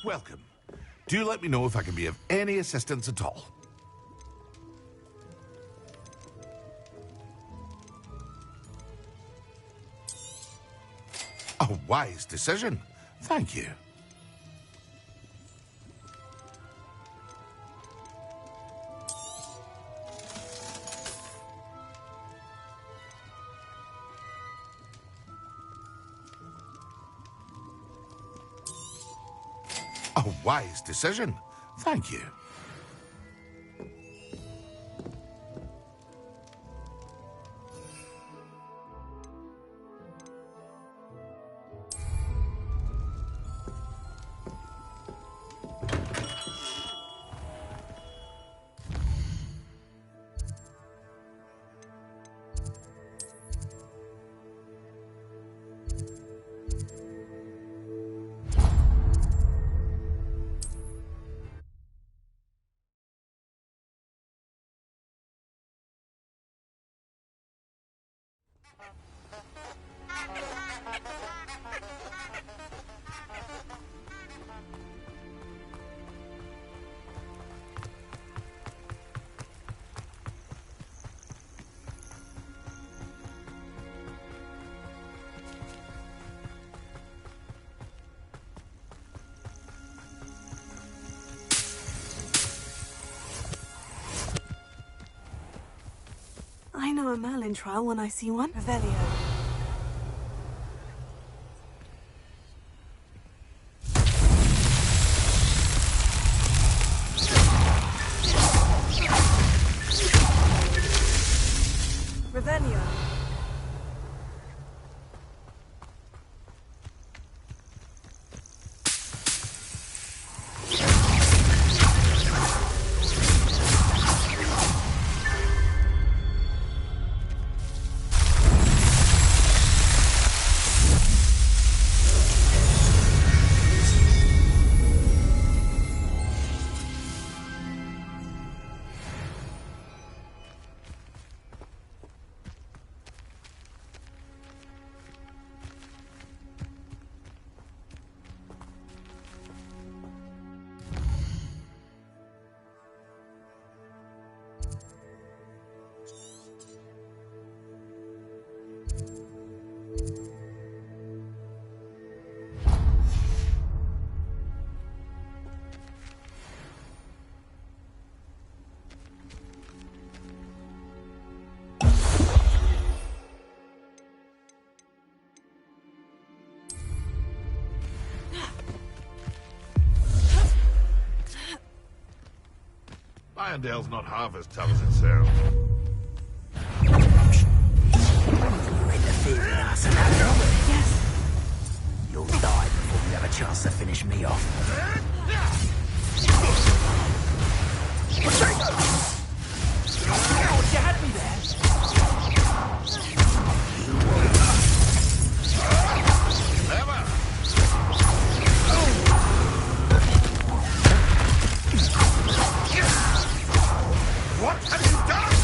Welcome. Do let me know if I can be of any assistance at all. A wise decision. Thank you. A wise decision. Thank you. I know a Merlin trial when I see one. Revelio. Revelio. Irondale's not half as tough as it sounds. Interfering in us and having over. Yes. You'll die before you have a chance to finish me off. Oh, you had me there. Never. What have you done?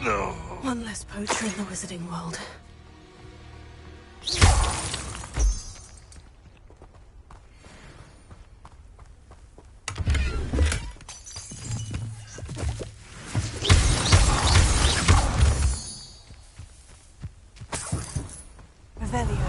No. One less poacher in the wizarding world. Revelio.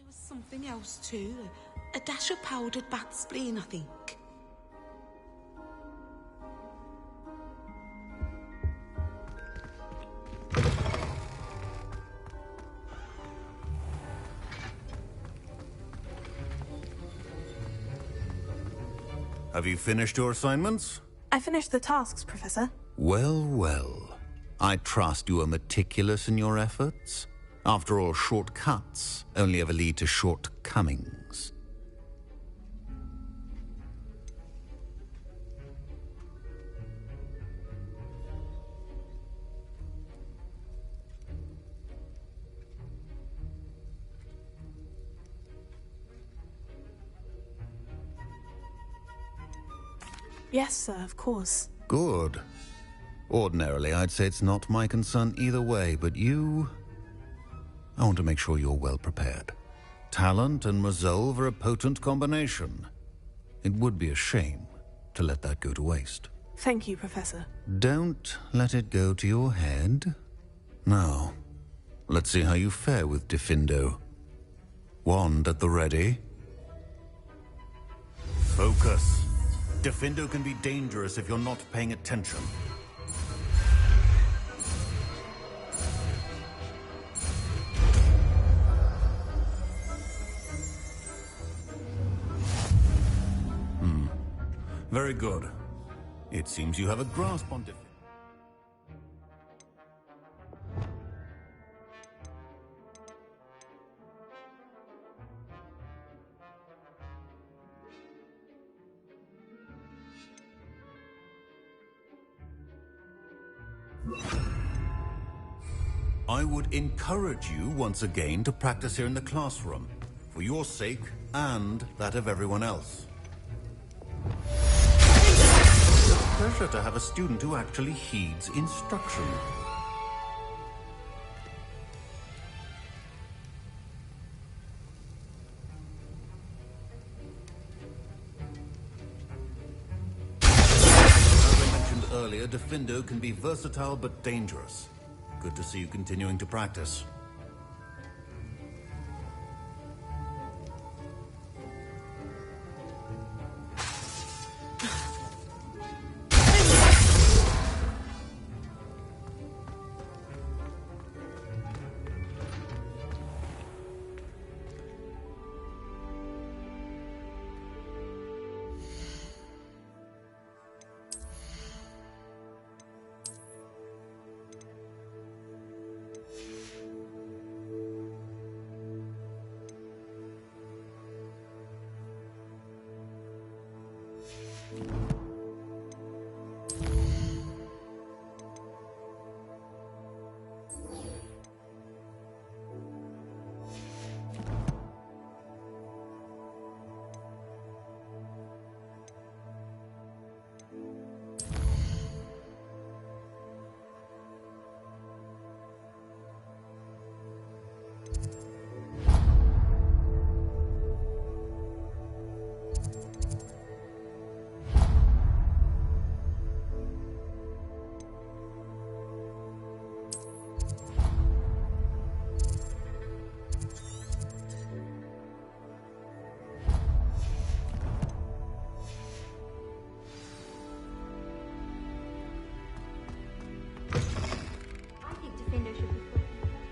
was something else too. A dash of powdered bat spleen, I think. Have you finished your assignments? I finished the tasks, Professor. Well, well. I trust you are meticulous in your efforts. After all, shortcuts only ever lead to shortcomings. Yes, sir, of course. Good. Ordinarily, I'd say it's not my concern either way, but I want to make sure you're well prepared. Talent and resolve are a potent combination. It would be a shame to let that go to waste. Thank you, Professor. Don't let it go to your head. Now, let's see how you fare with Diffindo. Wand at the ready. Focus. Diffindo can be dangerous if you're not paying attention. Very good. It seems you have a grasp on Diffindo. I would encourage you once again to practice here in the classroom, for your sake and that of everyone else. It's a pleasure to have a student who actually heeds instruction. As I mentioned earlier, Diffindo can be versatile but dangerous. Good to see you continuing to practice.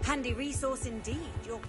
Handy resource indeed, your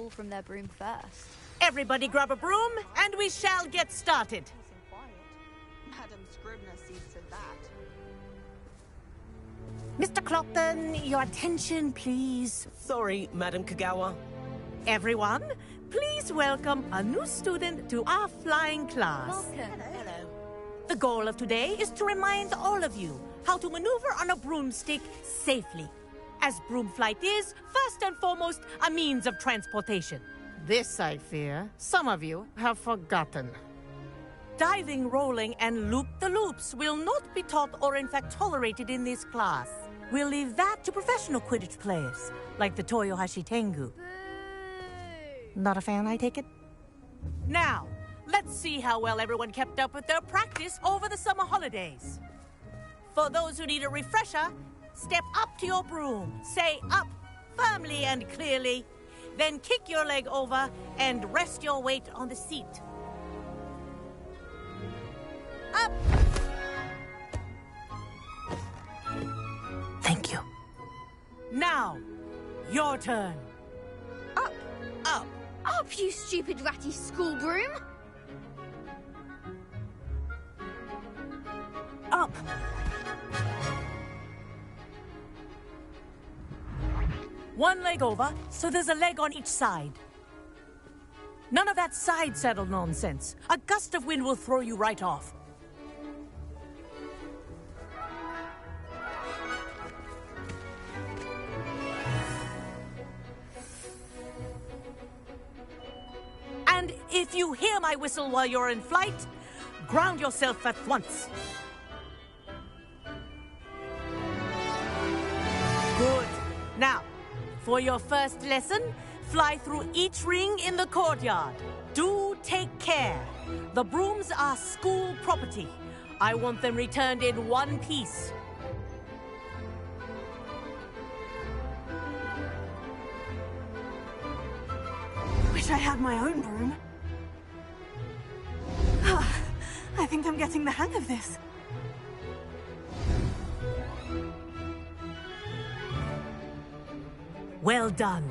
fall from their broom first. Everybody grab a broom, and we shall get started. Madam Scribner sees to that. Mr. Clopton, your attention, please. Sorry, Madam Kagawa. Everyone, please welcome a new student to our flying class. Welcome. Hello. The goal of today is to remind all of you how to maneuver on a broomstick safely, as broom flight is, first and foremost, a means of transportation. This, I fear, some of you have forgotten. Diving, rolling, and loop-the-loops will not be taught or in fact tolerated in this class. We'll leave that to professional Quidditch players, like the Toyohashi Tengu. Boo! Not a fan, I take it? Now, let's see how well everyone kept up with their practice over the summer holidays. For those who need a refresher, step up to your broom, say up firmly and clearly, then kick your leg over and rest your weight on the seat. Up! Thank you. Now, your turn. Up! Up! Up, you stupid ratty school broom! Up! One leg over, so there's a leg on each side. None of that side saddle nonsense. A gust of wind will throw you right off. And if you hear my whistle while you're in flight, ground yourself at once. Good. Now, for your first lesson, fly through each ring in the courtyard. Do take care. The brooms are school property. I want them returned in one piece. Wish I had my own broom. I think I'm getting the hang of this. Well done.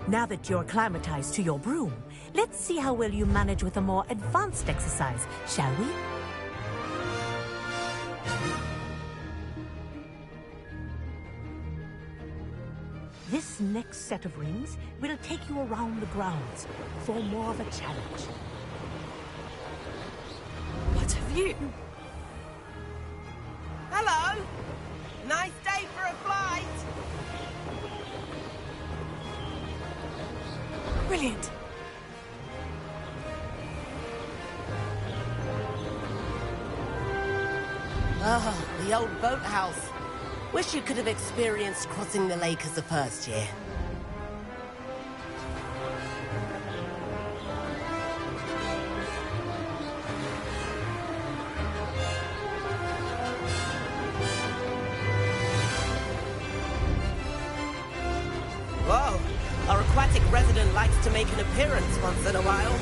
Now that you're acclimatized to your broom, let's see how well you manage with a more advanced exercise, shall we? This next set of rings will take you around the grounds for more of a challenge. What have you? Hello! Nice day for a flight! Brilliant. Ah, the old boathouse. Wish you could have experienced crossing the lake as a first year. Whoa, our aquatic resident likes to make an appearance once in a while.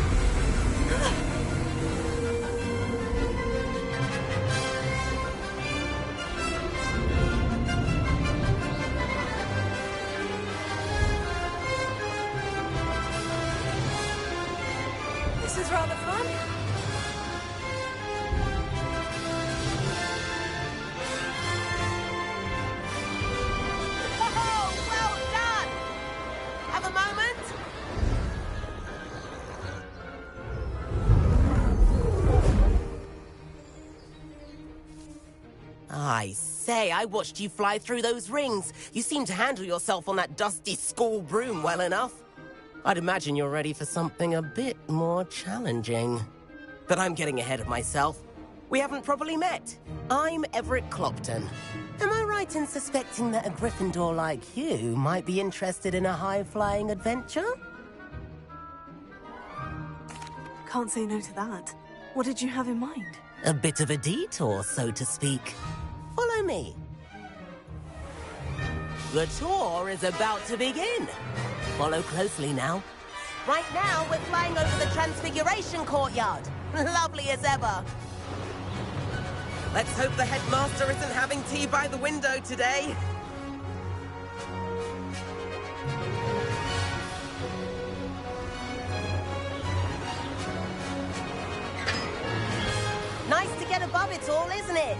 This is rather fun. Oh, well done! Have a moment? I say, I watched you fly through those rings. You seem to handle yourself on that dusty school broom well enough. I'd imagine you're ready for something a bit more challenging. But I'm getting ahead of myself. We haven't properly met. I'm Everett Clopton. Am I right in suspecting that a Gryffindor like you might be interested in a high-flying adventure? Can't say no to that. What did you have in mind? A bit of a detour, so to speak. Follow me. The tour is about to begin. Follow closely now. Right now, we're flying over the Transfiguration Courtyard. Lovely as ever. Let's hope the headmaster isn't having tea by the window today. above it all, isn't it?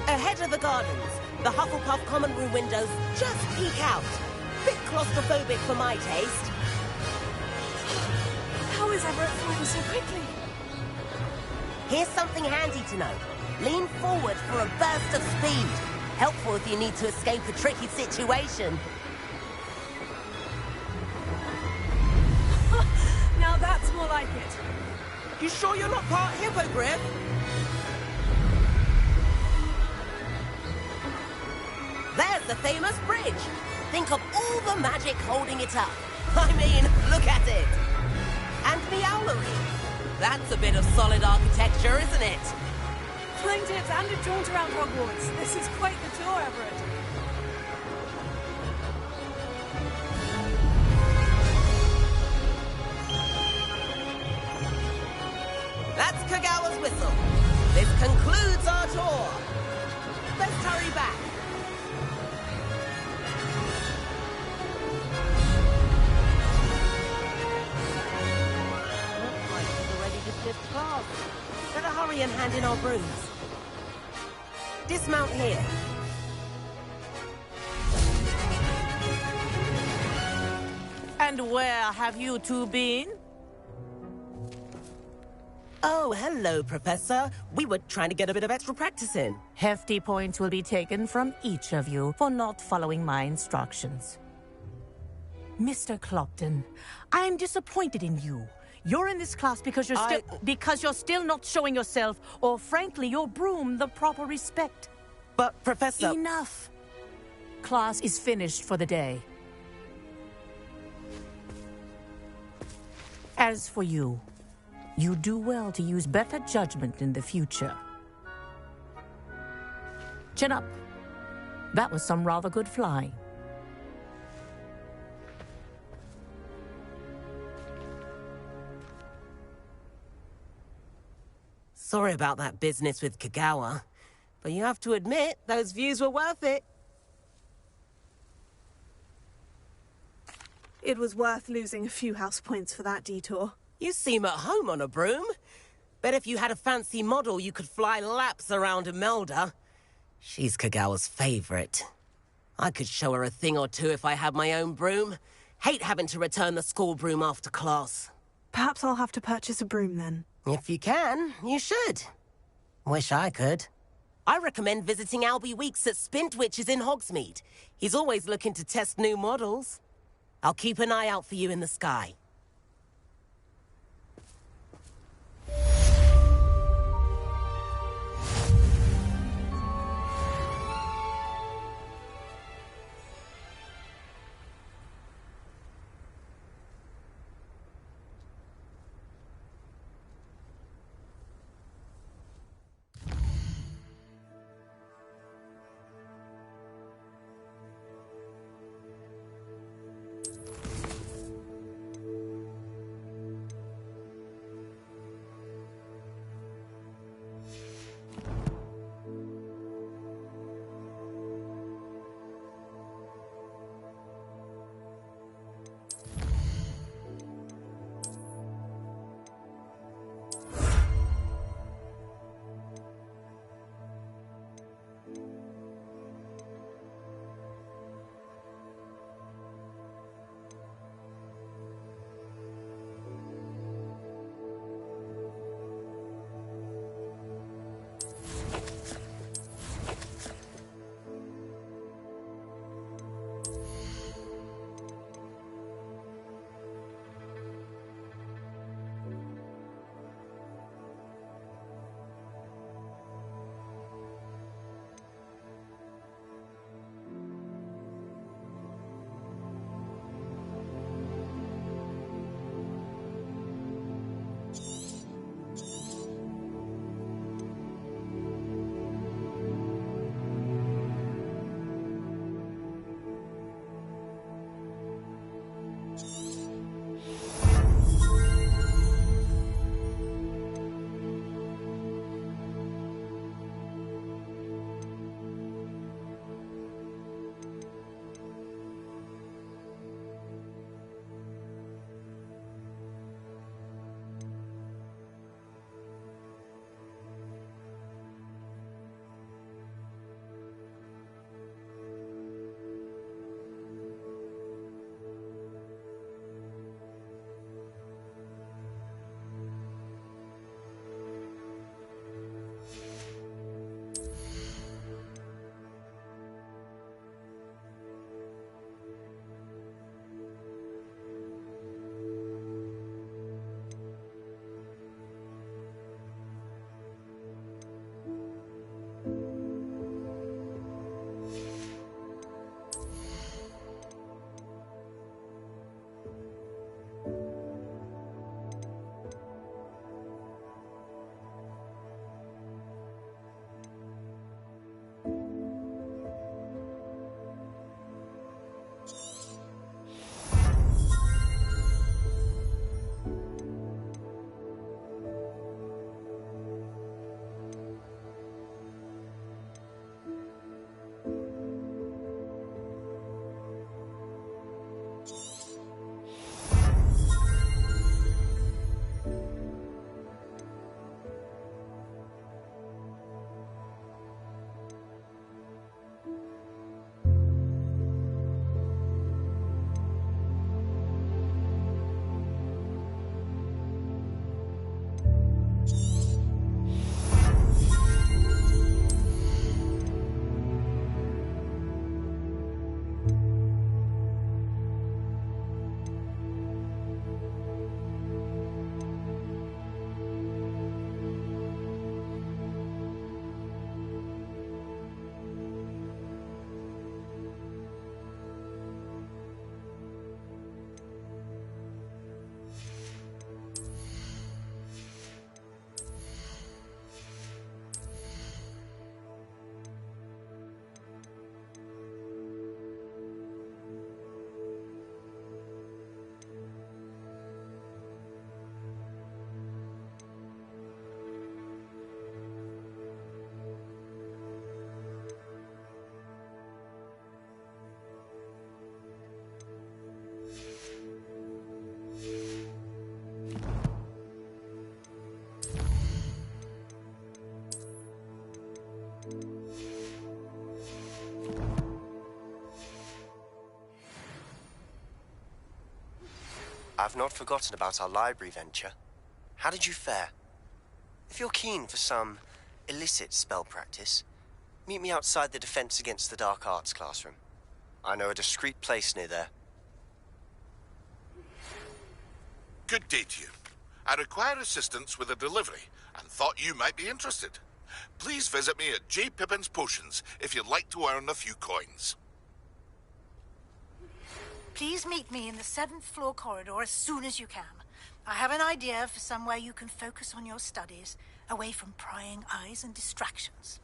Ahead of the gardens, the Hufflepuff common room windows just peek out. Bit claustrophobic for my taste. How is Everett flying so quickly? Here's something handy to know. Lean forward for a burst of speed. Helpful if you need to escape a tricky situation. Now that's more like it. You sure you're not part hippogriff? There's the famous bridge. Think of all the magic holding it up. I mean, look at it. And the owlery. That's a bit of solid architecture, isn't it? Flying tips and a jaunt around Hogwarts. This is quite the tour, Everett. That's Kagawa's whistle. This concludes our tour. Let's hurry back. Looks like we've already dismissed class. Better hurry and hand in our brooms. Dismount here. And where have you two been? Oh, hello, Professor. We were trying to get a bit of extra practice in. Hefty points will be taken from each of you for not following my instructions. Mr. Clopton, I'm disappointed in you. You're in this class because you're still not showing yourself, or frankly, your broom the proper respect. But, Professor... Enough. Class is finished for the day. As for you, you do well to use better judgment in the future. Chin up. That was some rather good flying. Sorry about that business with Kagawa, but you have to admit, those views were worth it. It was worth losing a few house points for that detour. You seem at home on a broom. Bet if you had a fancy model, you could fly laps around Imelda. She's Kagawa's favorite. I could show her a thing or two if I had my own broom. Hate having to return the school broom after class. Perhaps I'll have to purchase a broom then. If you can, you should. Wish I could. I recommend visiting Albie Weeks at Spintwitches in Hogsmeade. He's always looking to test new models. I'll keep an eye out for you in the sky. I've not forgotten about our library venture. How did you fare? If you're keen for some illicit spell practice, meet me outside the Defense Against the Dark Arts classroom. I know a discreet place near there. Good day to you. I require assistance with a delivery and thought you might be interested. Please visit me at J. Pippin's Potions if you'd like to earn a few coins. Please meet me in the 7th floor corridor as soon as you can. I have an idea for somewhere you can focus on your studies, away from prying eyes and distractions.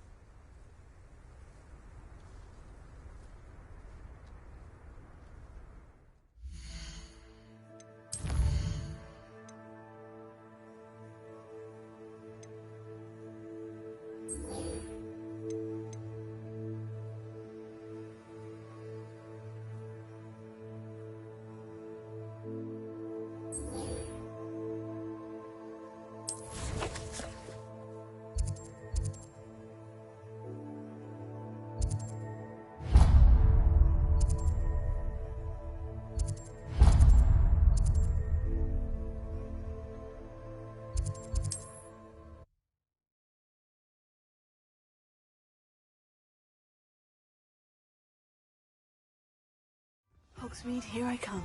Hogsmeade, here I come.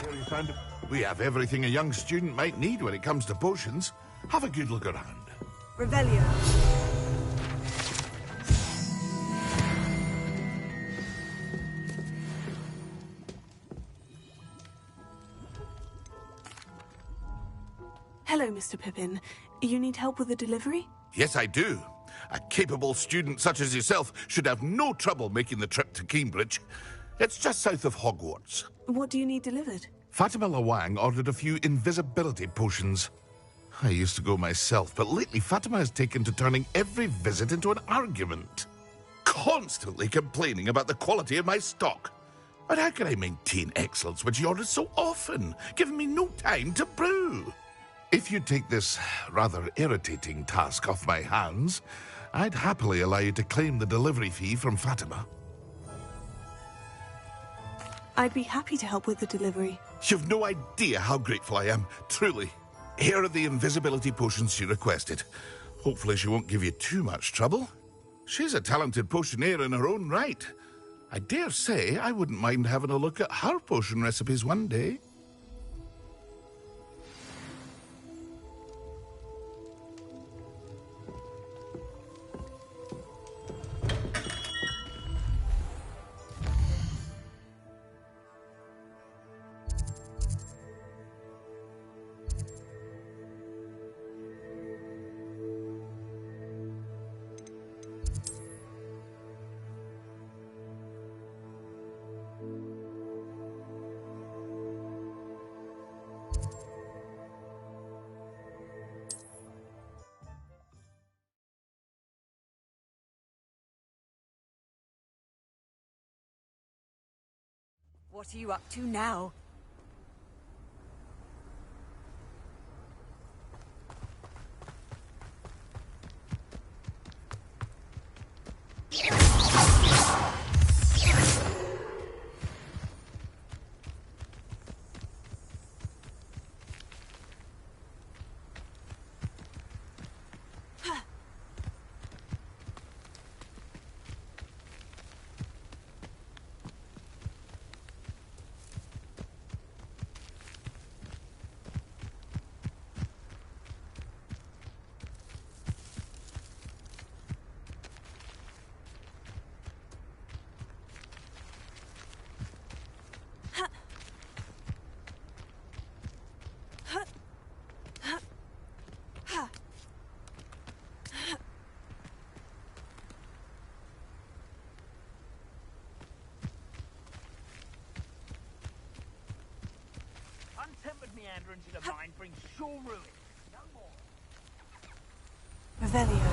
Here you found it. We have everything a young student might need when it comes to potions. Have a good look around. Revelio. Hello, Mr. Pippin. You need help with a delivery? Yes, I do. A capable student such as yourself should have no trouble making the trip to Cambridge. It's just south of Hogwarts. What do you need delivered? Fatima Lawang ordered a few invisibility potions. I used to go myself, but lately Fatima has taken to turning every visit into an argument. Constantly complaining about the quality of my stock. But how can I maintain excellence when she orders so often, giving me no time to brew? If you take this rather irritating task off my hands, I'd happily allow you to claim the delivery fee from Fatima. I'd be happy to help with the delivery. You've no idea how grateful I am, truly. Here are the invisibility potions she requested. Hopefully she won't give you too much trouble. She's a talented potioneer in her own right. I dare say I wouldn't mind having a look at her potion recipes one day. What are you up to now? Untempered meanderings in the mind bring sure ruin. No more. Revelio.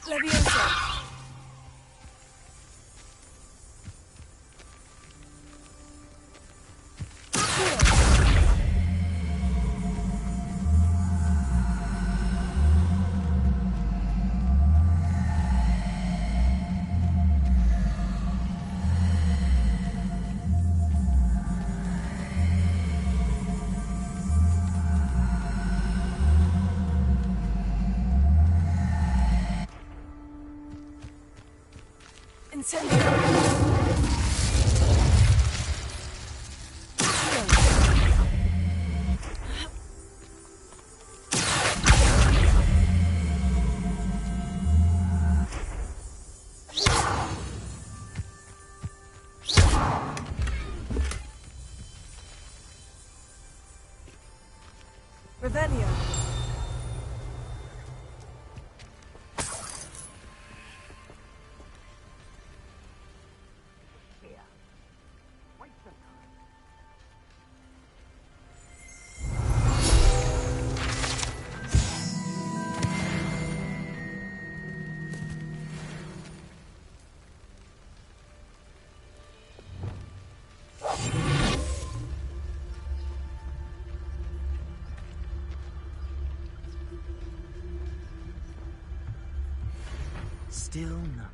Leviosa. Revelio. Still nothing.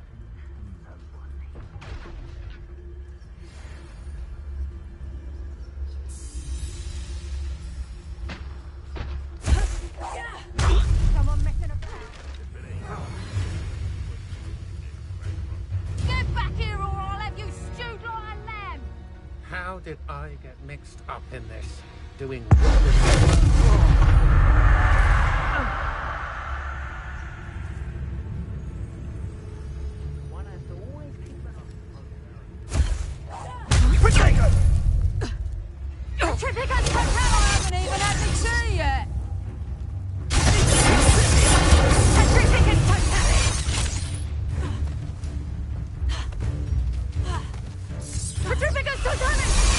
Someone messing about. Get back here or I'll have you stewed like a lamb. How did I get mixed up in this? Doing Petrificus Total, I haven't even had me tea yet. Petrificus Totalis. Petrificus Totalis.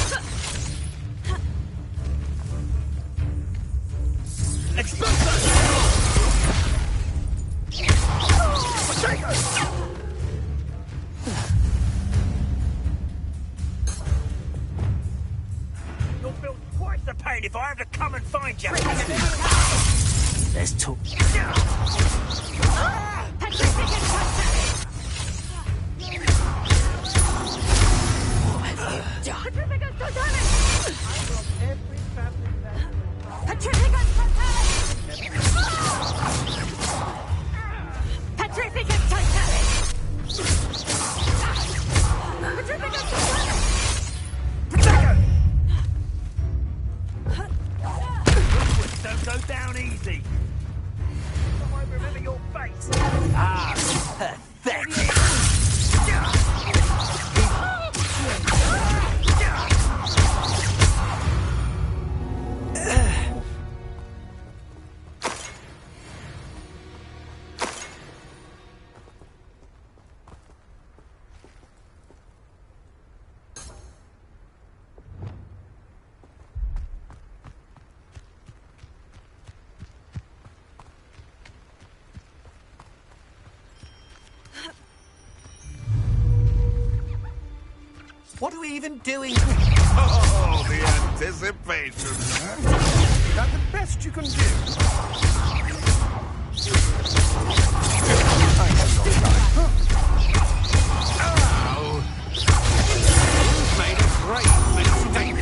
You'll feel twice the pain if I have to come and find you. Let's talk. Petrificus Totalis. Petrificus Totalis. Petrificus Totalis. Petrificus Don't go down easy. I remember your face. Ah, pathetic. what are we even doing? Oh, the anticipation. Is that the best you can do? I have your time. Ow! You've made a great mistake.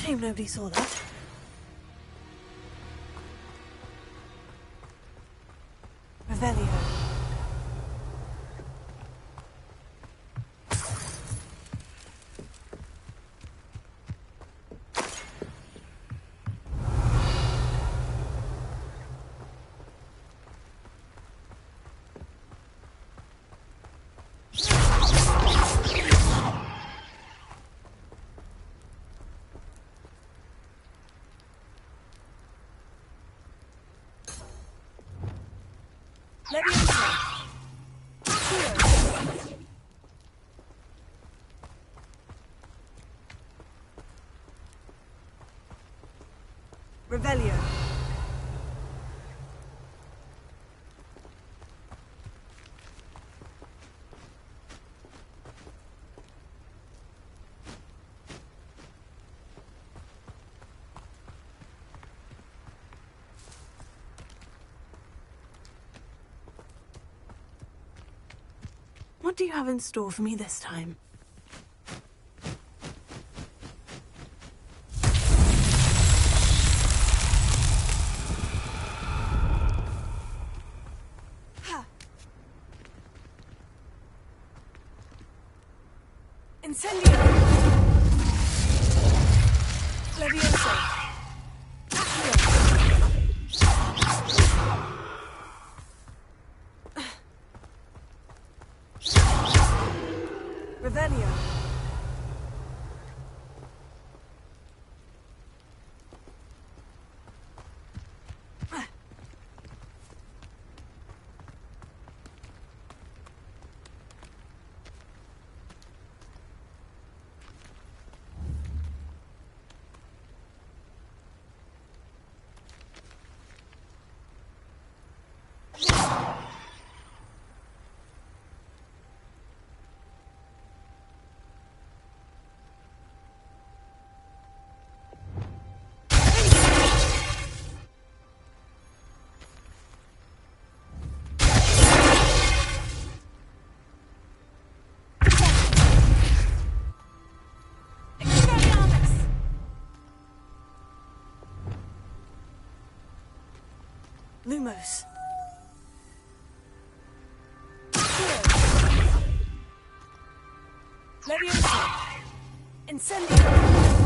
Shame nobody saw that. Revelio. Revelio. What do you have in store for me this time? Incendio! Levioso! Accio! Lumos. Leviosa. Incendio.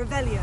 Revelio.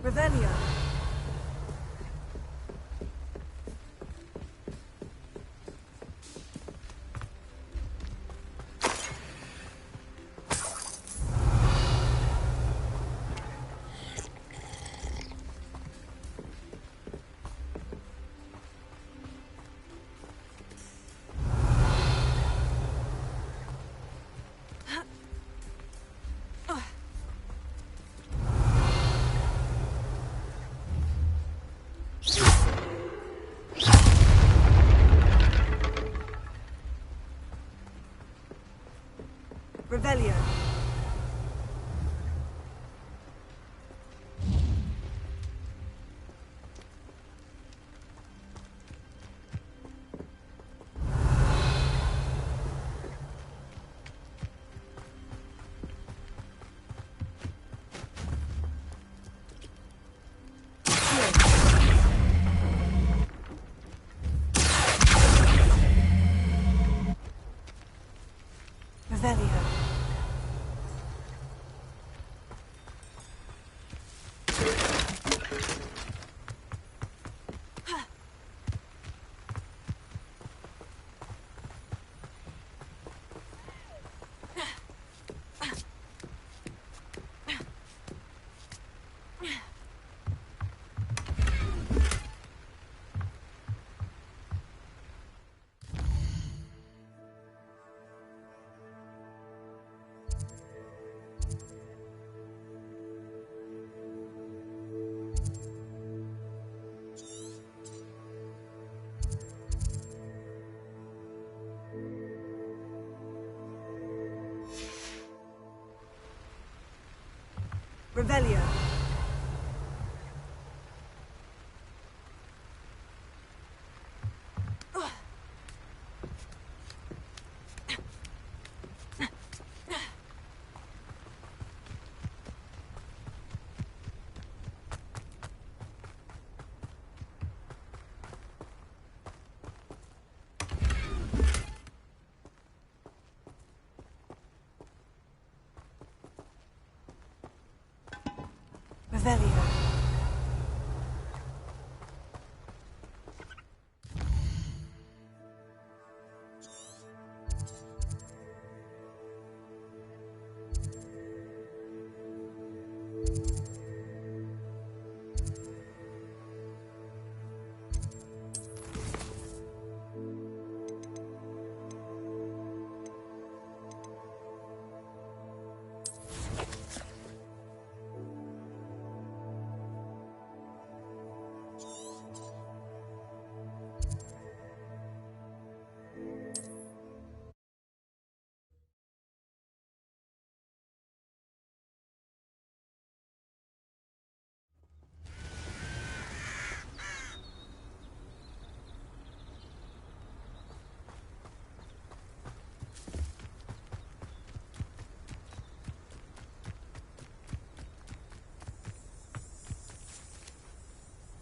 Revelio. Revelio. Revelio. Revelio. Revelio.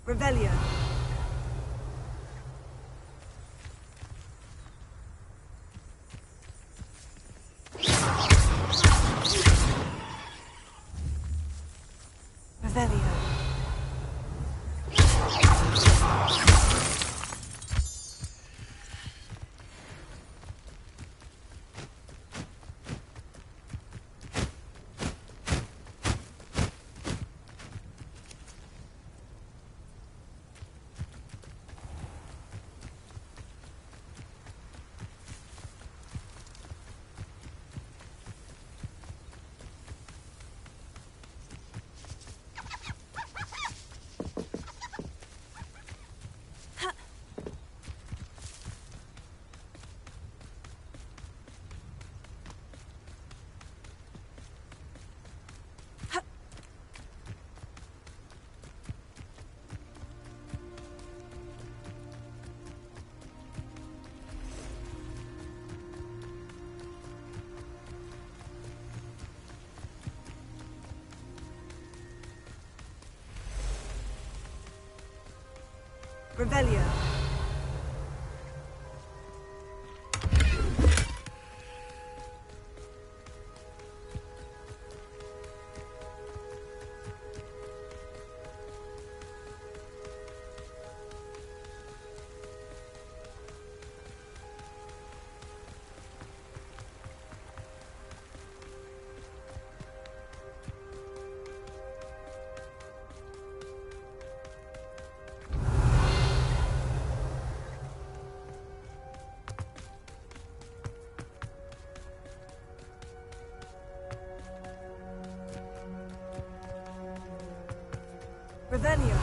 Revelio. Revelio. Revelio. Revelio.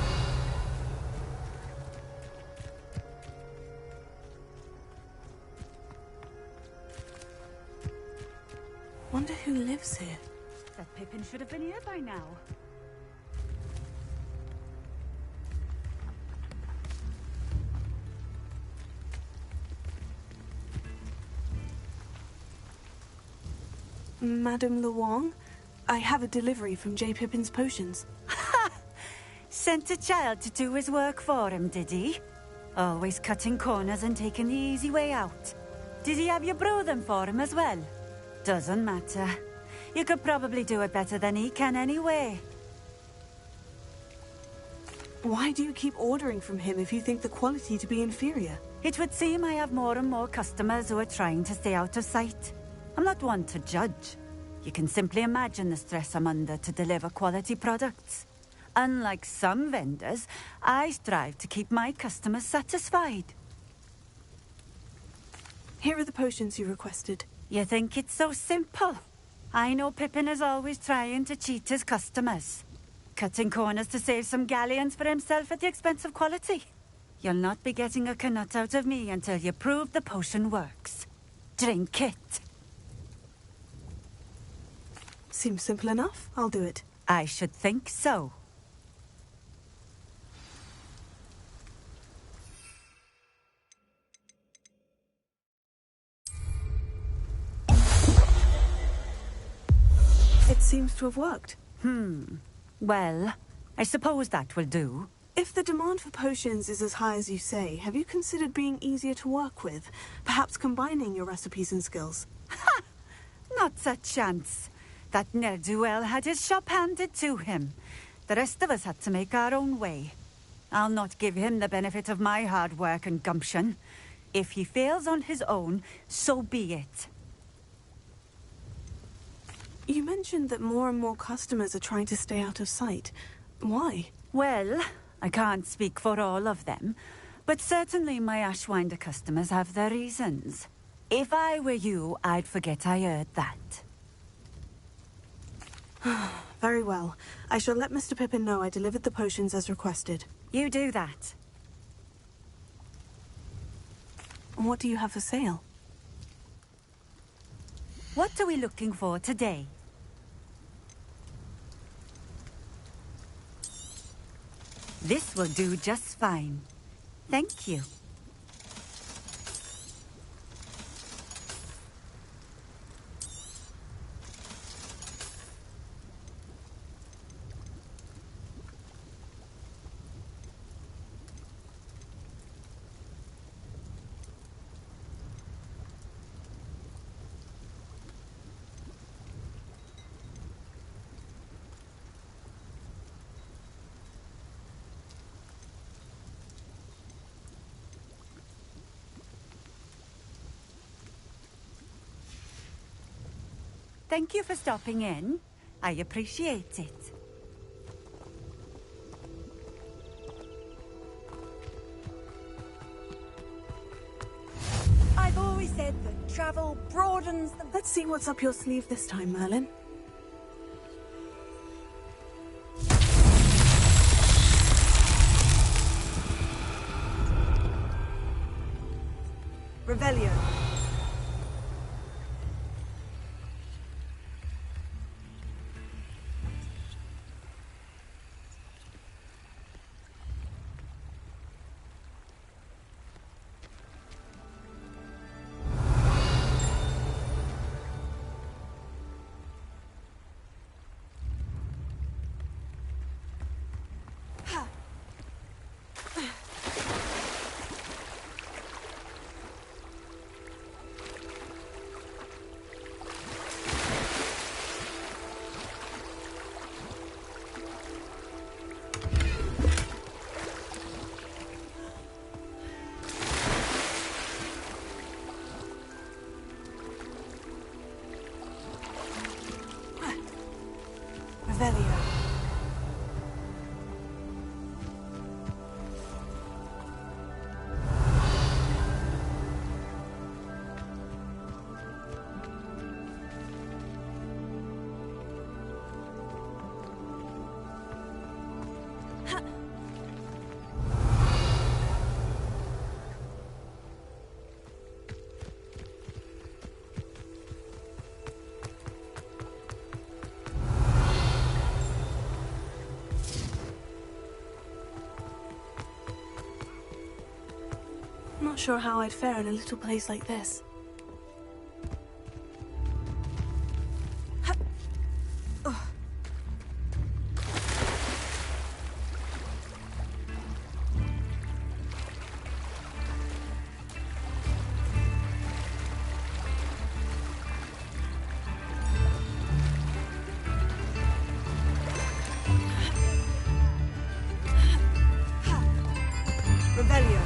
Wonder who lives here. That Pippin should have been here by now. Madame Luong, I have a delivery from J. Pippin's potions. Sent a child to do his work for him, did he? Always cutting corners and taking the easy way out. Did he have you brew them for him as well? Doesn't matter. You could probably do it better than he can anyway. Why do you keep ordering from him if you think the quality to be inferior? It would seem I have more and more customers who are trying to stay out of sight. I'm not one to judge. You can simply imagine the stress I'm under to deliver quality products. Unlike some vendors, I strive to keep my customers satisfied. Here are the potions you requested. You think it's so simple? I know Pippin is always trying to cheat his customers. Cutting corners to save some galleons for himself at the expense of quality. You'll not be getting a canut out of me until you prove the potion works. Drink it. Seems simple enough. I'll do it. I should think so. It seems to have worked. Well, I suppose that will do. If the demand for potions is as high as you say, have you considered being easier to work with? Perhaps combining your recipes and skills? Ha! Not a chance. That ne'er-do-well had his shop handed to him. The rest of us had to make our own way. I'll not give him the benefit of my hard work and gumption. If he fails on his own, so be it. You mentioned that more and more customers are trying to stay out of sight. Why? Well, I can't speak for all of them, but certainly my Ashwinder customers have their reasons. If I were you, I'd forget I heard that. Very well. I shall let Mr. Pippin know I delivered the potions as requested. You do that. What do you have for sale? What are we looking for today? This will do just fine. Thank you. Thank you for stopping in. I appreciate it. I've always said that travel broadens the... Let's see what's up your sleeve this time, Merlin. Revelio. Revelio. Not sure how I'd fare in a little place like this. Revelio.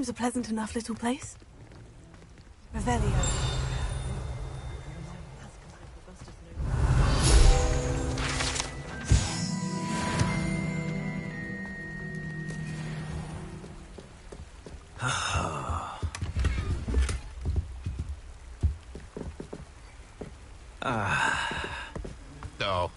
seems a pleasant enough little place. Revelio. No.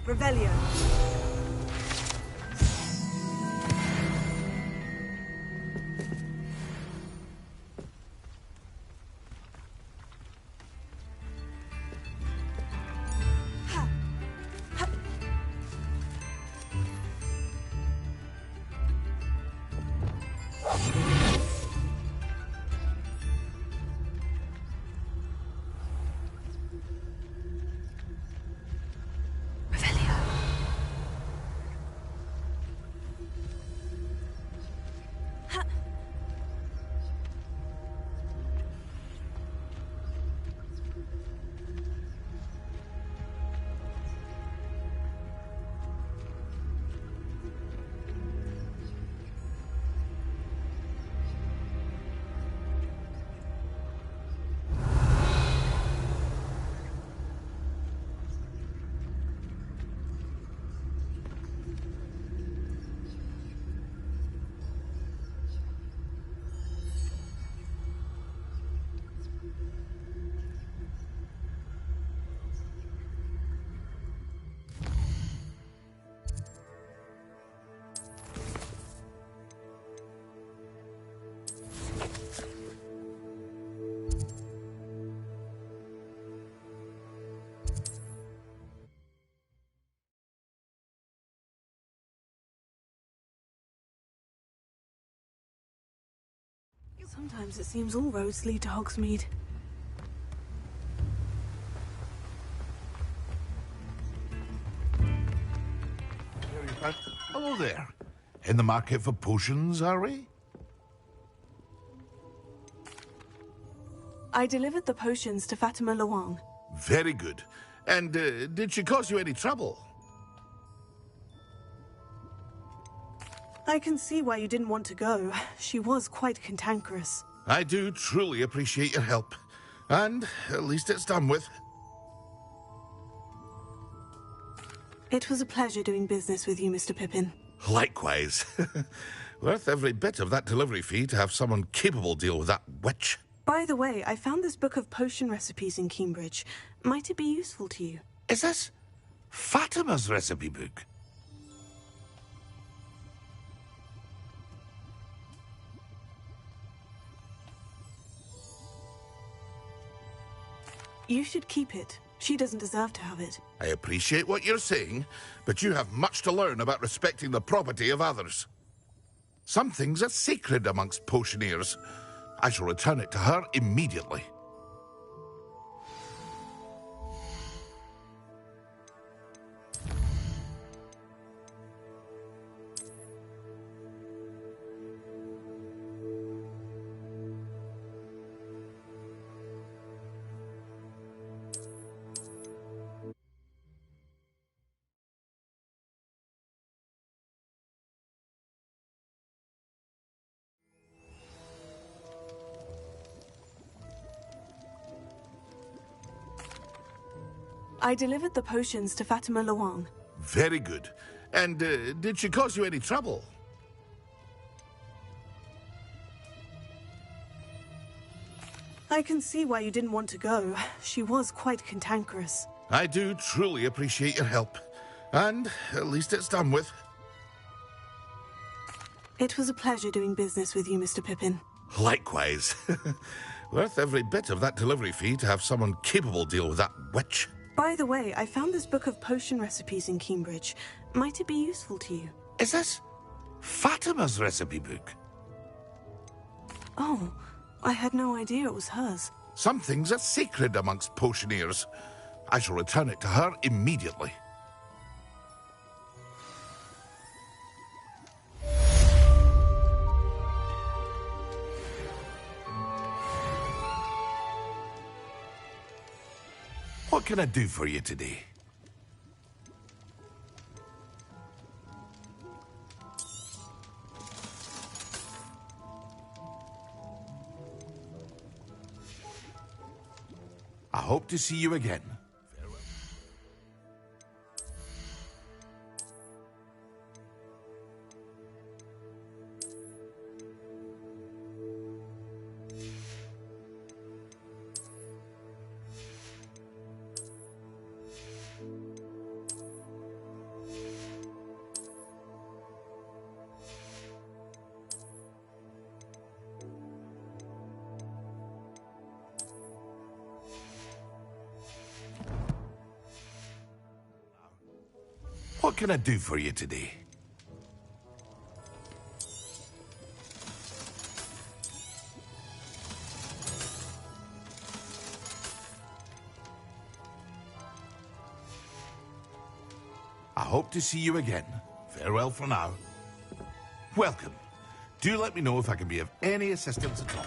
Revelio. Sometimes it seems all roads lead to Hogsmeade. Hello there. In the market for potions, are we? I delivered the potions to Fatima Luang. Very good. And did she cause you any trouble? I can see why you didn't want to go. She was quite cantankerous. I do truly appreciate your help. And at least it's done with. It was a pleasure doing business with you, Mr. Pippin. Likewise. Worth every bit of that delivery fee to have someone capable deal with that witch. By the way, I found this book of potion recipes in Cambridge. Might it be useful to you? Is this Fatima's recipe book? You should keep it. She doesn't deserve to have it. I appreciate what you're saying, but you have much to learn about respecting the property of others. Some things are sacred amongst potioneers. I shall return it to her immediately. I delivered the potions to Fatima Luang. Very good. And did she cause you any trouble? I can see why you didn't want to go. She was quite cantankerous. I do truly appreciate your help. And at least it's done with. It was a pleasure doing business with you, Mr. Pippin. Likewise. Worth every bit of that delivery fee to have someone capable deal with that witch. By the way, I found this book of potion recipes in Cambridge. Might it be useful to you? Is this Fatima's recipe book? Oh, I had no idea it was hers. Some things are sacred amongst potioneers. I shall return it to her immediately. What can I do for you today? I hope to see you again. What can I do for you today? I hope to see you again. Farewell for now. Welcome. Do let me know if I can be of any assistance at all.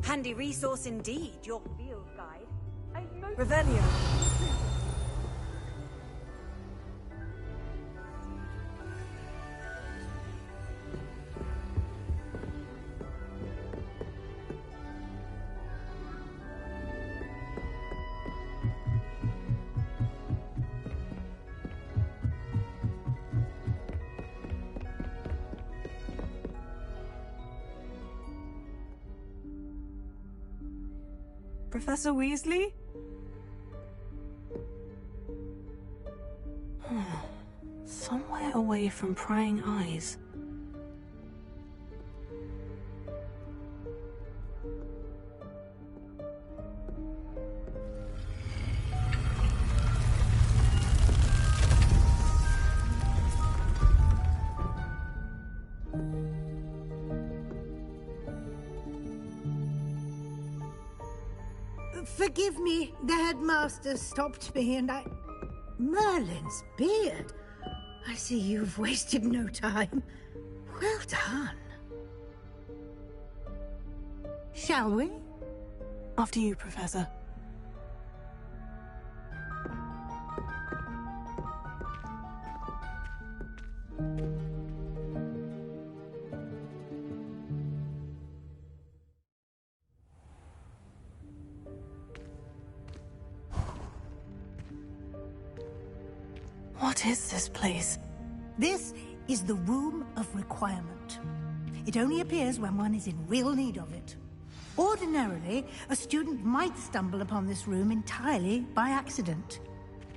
Handy resource indeed, your field guide. Revelio. Professor Weasley? Somewhere away from prying eyes. Forgive me, the headmaster stopped me and Merlin's beard. I see you've wasted no time. Well done. Shall we? After you, Professor. What is this place? This is the Room of Requirement. It only appears when one is in real need of it. Ordinarily, a student might stumble upon this room entirely by accident.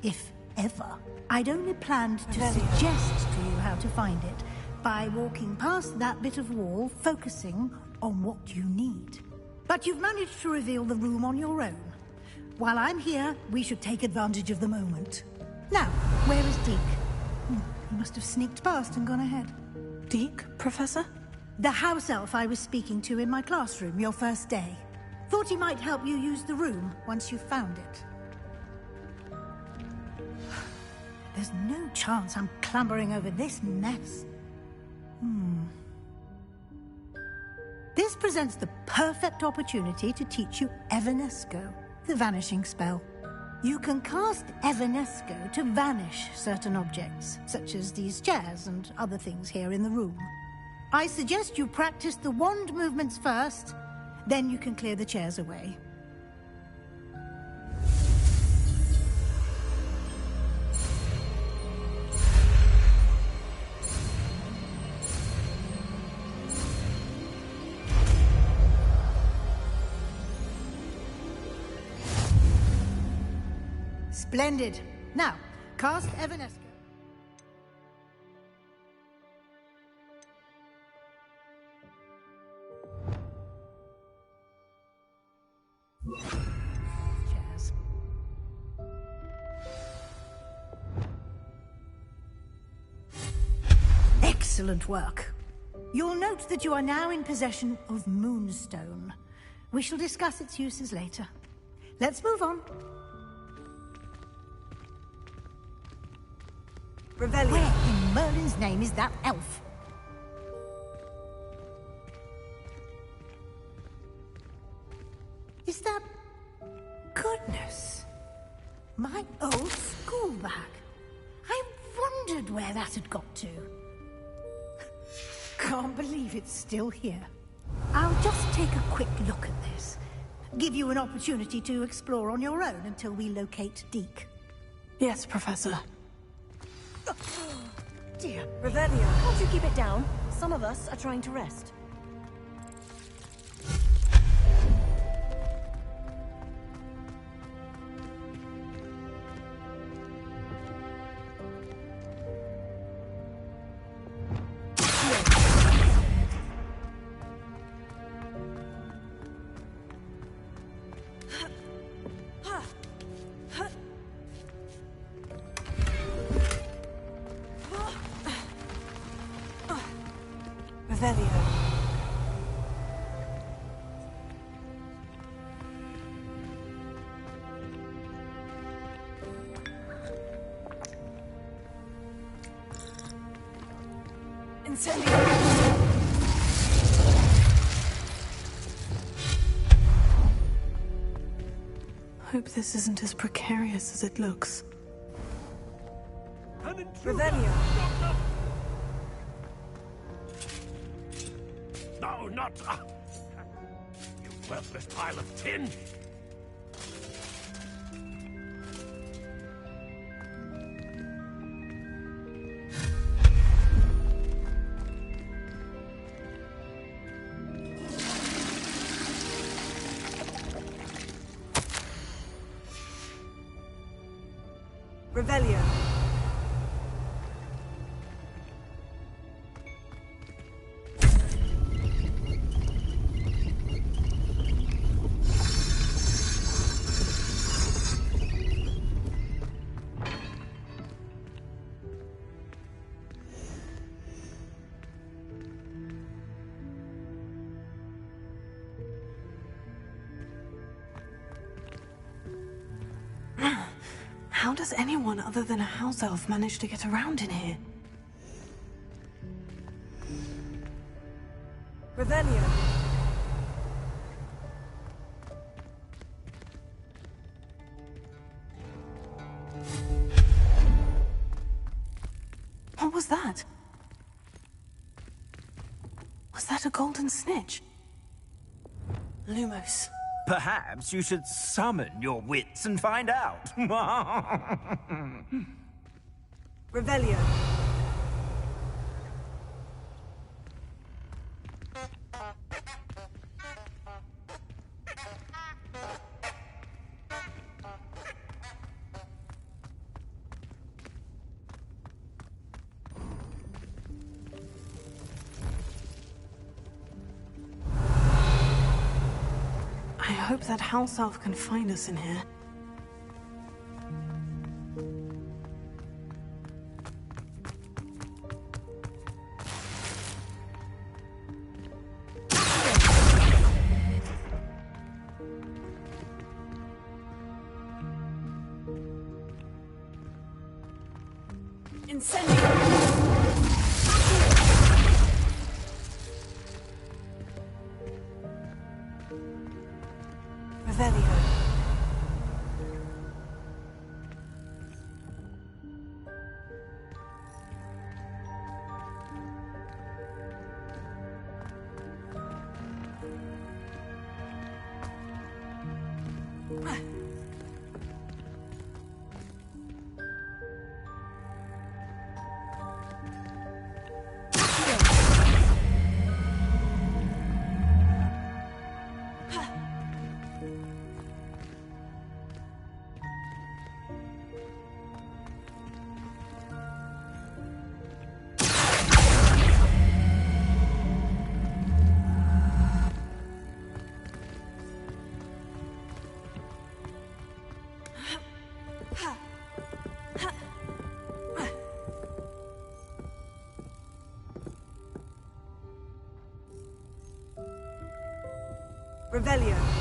If ever. I'd only planned to suggest to you how to find it by walking past that bit of wall, focusing on what you need. But you've managed to reveal the room on your own. While I'm here, we should take advantage of the moment. Now, where is Deke? He must have sneaked past and gone ahead. Deke, Professor? The house elf I was speaking to in my classroom your first day. Thought he might help you use the room once you found it. There's no chance I'm clambering over this mess. This presents the perfect opportunity to teach you Evanesco, the vanishing spell. You can cast Evanesco to vanish certain objects, such as these chairs and other things here in the room. I suggest you practice the wand movements first, then you can clear the chairs away. Splendid. Now, cast Evanesco. Chairs. Excellent work. You'll note that you are now in possession of Moonstone. We shall discuss its uses later. Let's move on. Revelio. Where in Merlin's name is that elf? Is that... Goodness. My old school bag. I wondered where that had got to. Can't believe it's still here. I'll just take a quick look at this. Give you an opportunity to explore on your own until we locate Deke. Yes, Professor. Dear. Revelio, can't you keep it down? Some of us are trying to rest. Revelio. Incendio. Hope this isn't as precarious as it looks. Revelio. No, not... you worthless pile of tin! Revelio. How does anyone other than a house elf manage to get around in here? Revelio. What was that? Was that a golden snitch? Lumos. Perhaps you should summon your wits and find out. Revelio. I hope that house elf can find us in here. Incendio! Revelio. Revelio.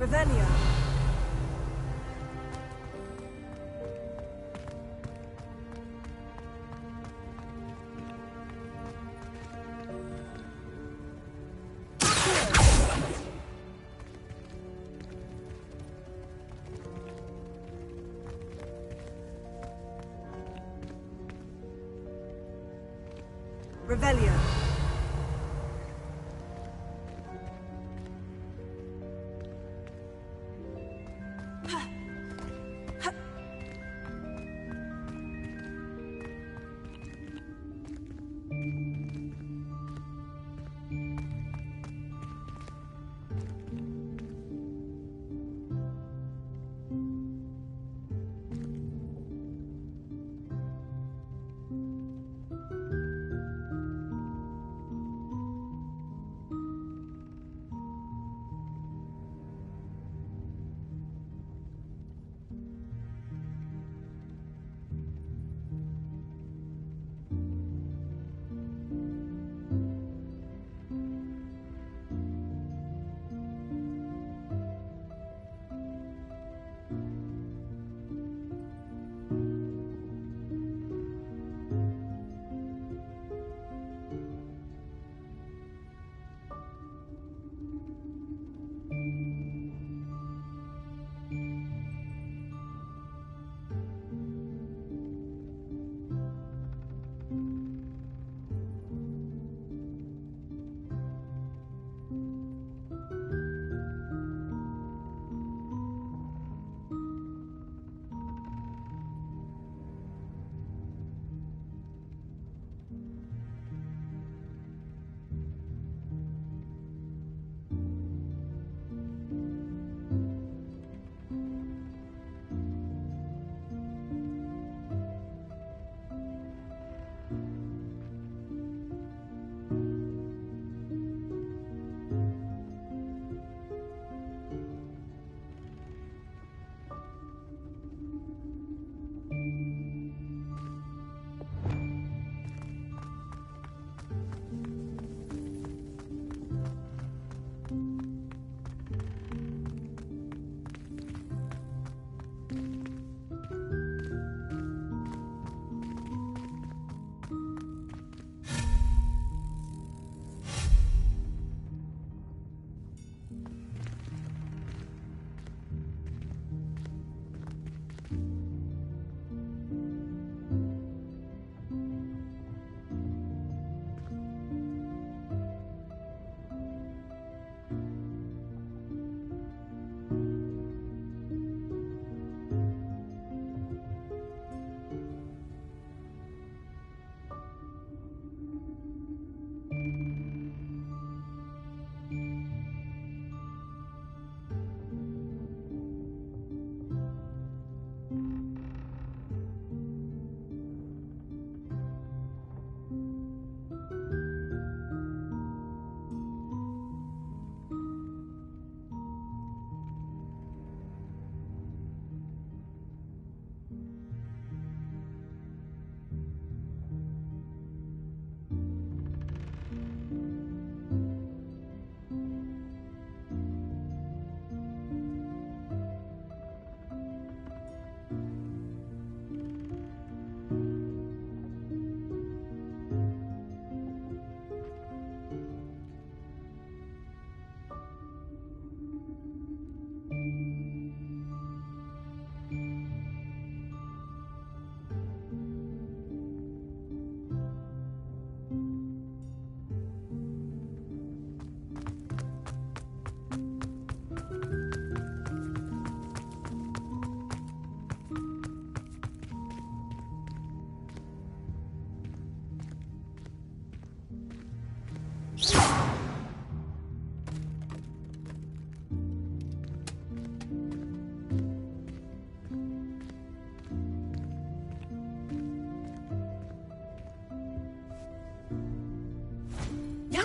Revelio. Revelio.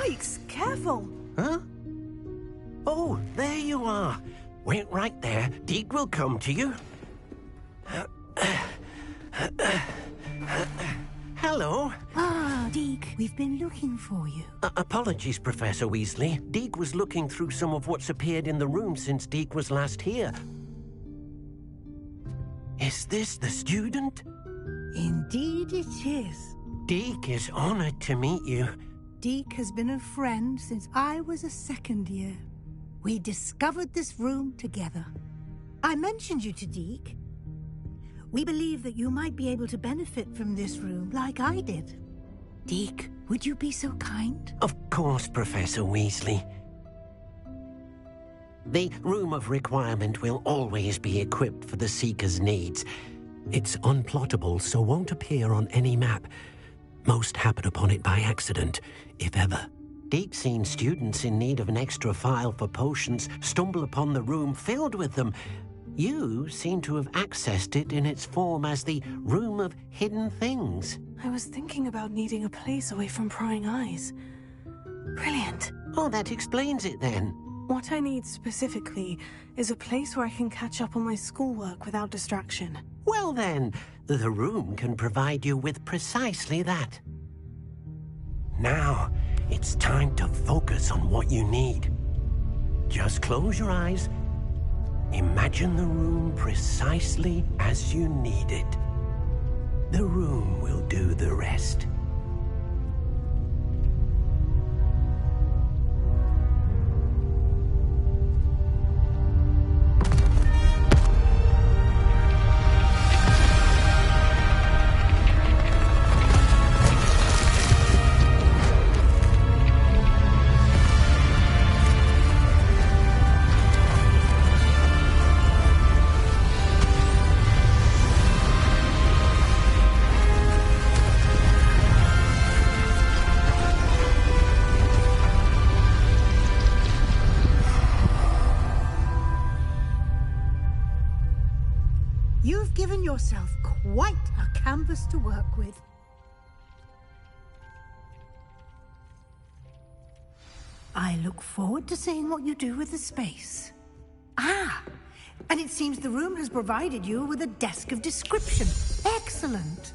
Yikes! Careful! Huh? Oh, there you are. Wait right there. Deke will come to you. Hello. Ah, Deke, we've been looking for you. Apologies, Professor Weasley. Deke was looking through some of what's appeared in the room since Deke was last here. Is this the student? Indeed it is. Deke is honored to meet you. Deke has been a friend since I was a second year. We discovered this room together. I mentioned you to Deke. We believe that you might be able to benefit from this room like I did. Deke, would you be so kind? Of course, Professor Weasley. The Room of Requirement will always be equipped for the Seeker's needs. It's unplottable, so won't appear on any map. Most happen upon it by accident, if ever. Deke's seen students in need of an extra file for potions stumble upon the room filled with them. You seem to have accessed it in its form as the Room of Hidden Things. I was thinking about needing a place away from prying eyes. Brilliant. Oh, that explains it then. What I need specifically is a place where I can catch up on my schoolwork without distraction. Well then, the room can provide you with precisely that. Now, it's time to focus on what you need. Just close your eyes. Imagine the room precisely as you need it. The room will do the rest. You've given yourself quite a canvas to work with. I look forward to seeing what you do with the space. Ah, and it seems the room has provided you with a desk of description. Excellent.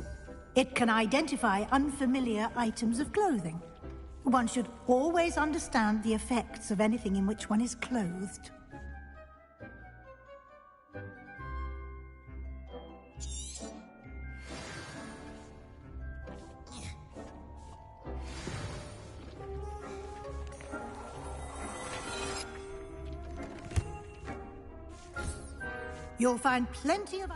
It can identify unfamiliar items of clothing. One should always understand the effects of anything in which one is clothed. You'll find plenty of...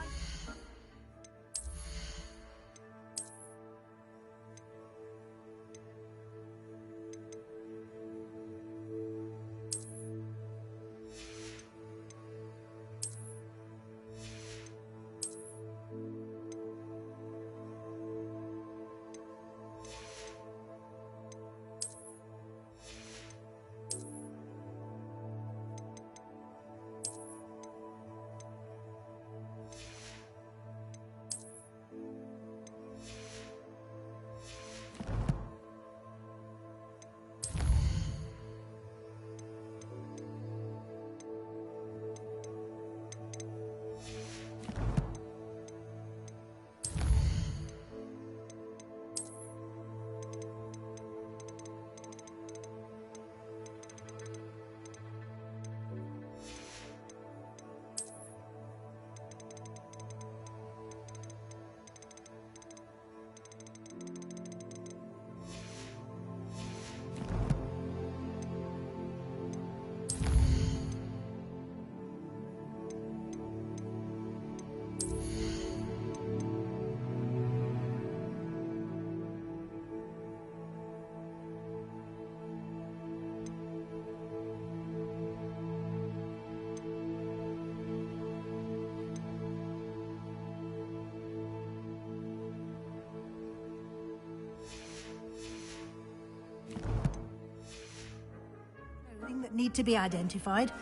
that need to be identified,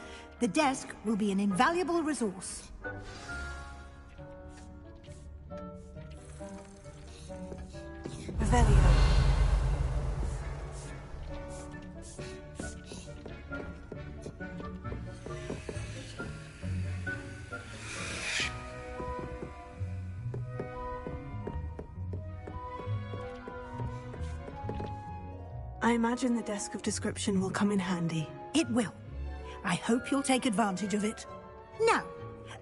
the desk will be an invaluable resource. Revelio. I imagine the desk of description will come in handy. It will. I hope you'll take advantage of it. Now,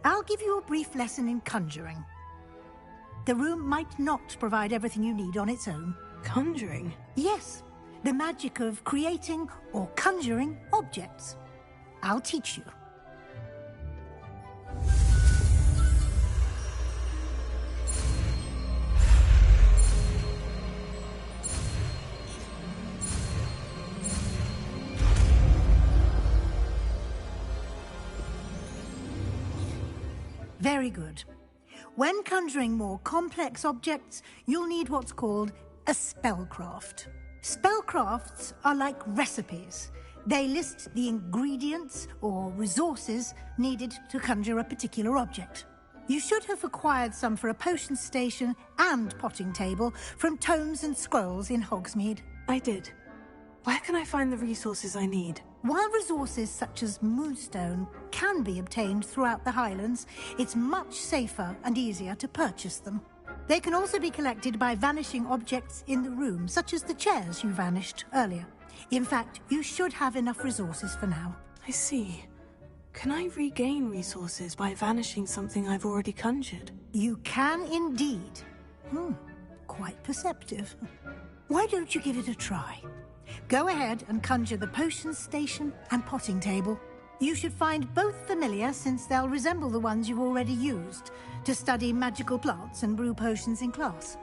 I'll give you a brief lesson in conjuring. The room might not provide everything you need on its own. Conjuring? Yes, the magic of creating or conjuring objects. I'll teach you. Very good. When conjuring more complex objects, you'll need what's called a spellcraft. Spellcrafts are like recipes. They list the ingredients or resources needed to conjure a particular object. You should have acquired some for a potion station and potting table from tomes and scrolls in Hogsmeade. I did. Where can I find the resources I need? While resources such as moonstone can be obtained throughout the Highlands, it's much safer and easier to purchase them. They can also be collected by vanishing objects in the room, such as the chairs you vanished earlier. In fact, you should have enough resources for now. I see. Can I regain resources by vanishing something I've already conjured? You can indeed. Quite perceptive. Why don't you give it a try? Go ahead and conjure the potion station and potting table. You should find both familiar, since they'll resemble the ones you've already used to study magical plants and brew potions in class.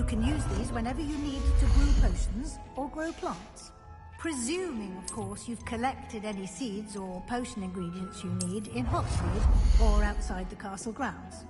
You can use these whenever you need to brew potions or grow plants. Presuming, of course, you've collected any seeds or potion ingredients you need in Hogsmeade or outside the castle grounds.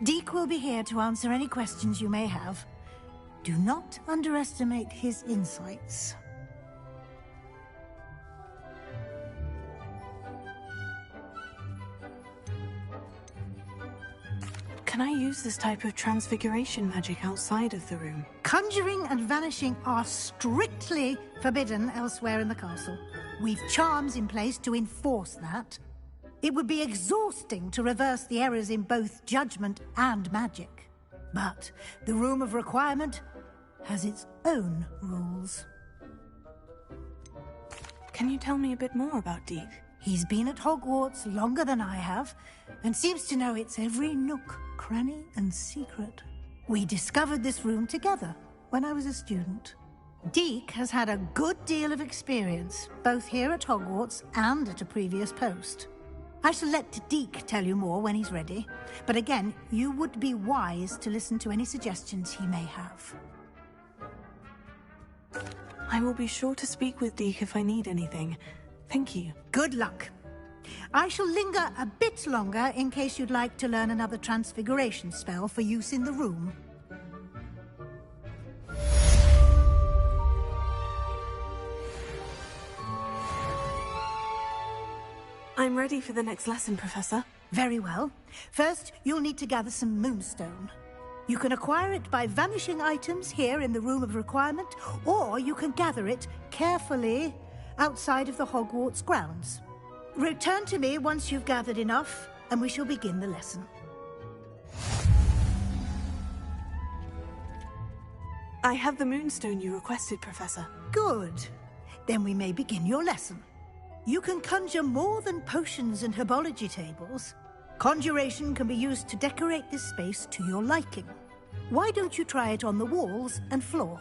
Deke will be here to answer any questions you may have. Do not underestimate his insights. Can I use this type of transfiguration magic outside of the room? Conjuring and vanishing are strictly forbidden elsewhere in the castle. We've charms in place to enforce that. It would be exhausting to reverse the errors in both judgment and magic. But the Room of Requirement has its own rules. Can you tell me a bit more about Deke? He's been at Hogwarts longer than I have, and seems to know its every nook, cranny, and secret. We discovered this room together when I was a student. Deke has had a good deal of experience, both here at Hogwarts and at a previous post. I shall let Deke tell you more when he's ready, but again, you would be wise to listen to any suggestions he may have. I will be sure to speak with Deke if I need anything. Thank you. Good luck. I shall linger a bit longer in case you'd like to learn another transfiguration spell for use in the room. I'm ready for the next lesson, Professor. Very well. First, you'll need to gather some moonstone. You can acquire it by vanishing items here in the Room of Requirement, or you can gather it carefully outside of the Hogwarts grounds. Return to me once you've gathered enough, and we shall begin the lesson. I have the moonstone you requested, Professor. Good. Then we may begin your lesson. You can conjure more than potions and herbology tables. Conjuration can be used to decorate this space to your liking. Why don't you try it on the walls and floor?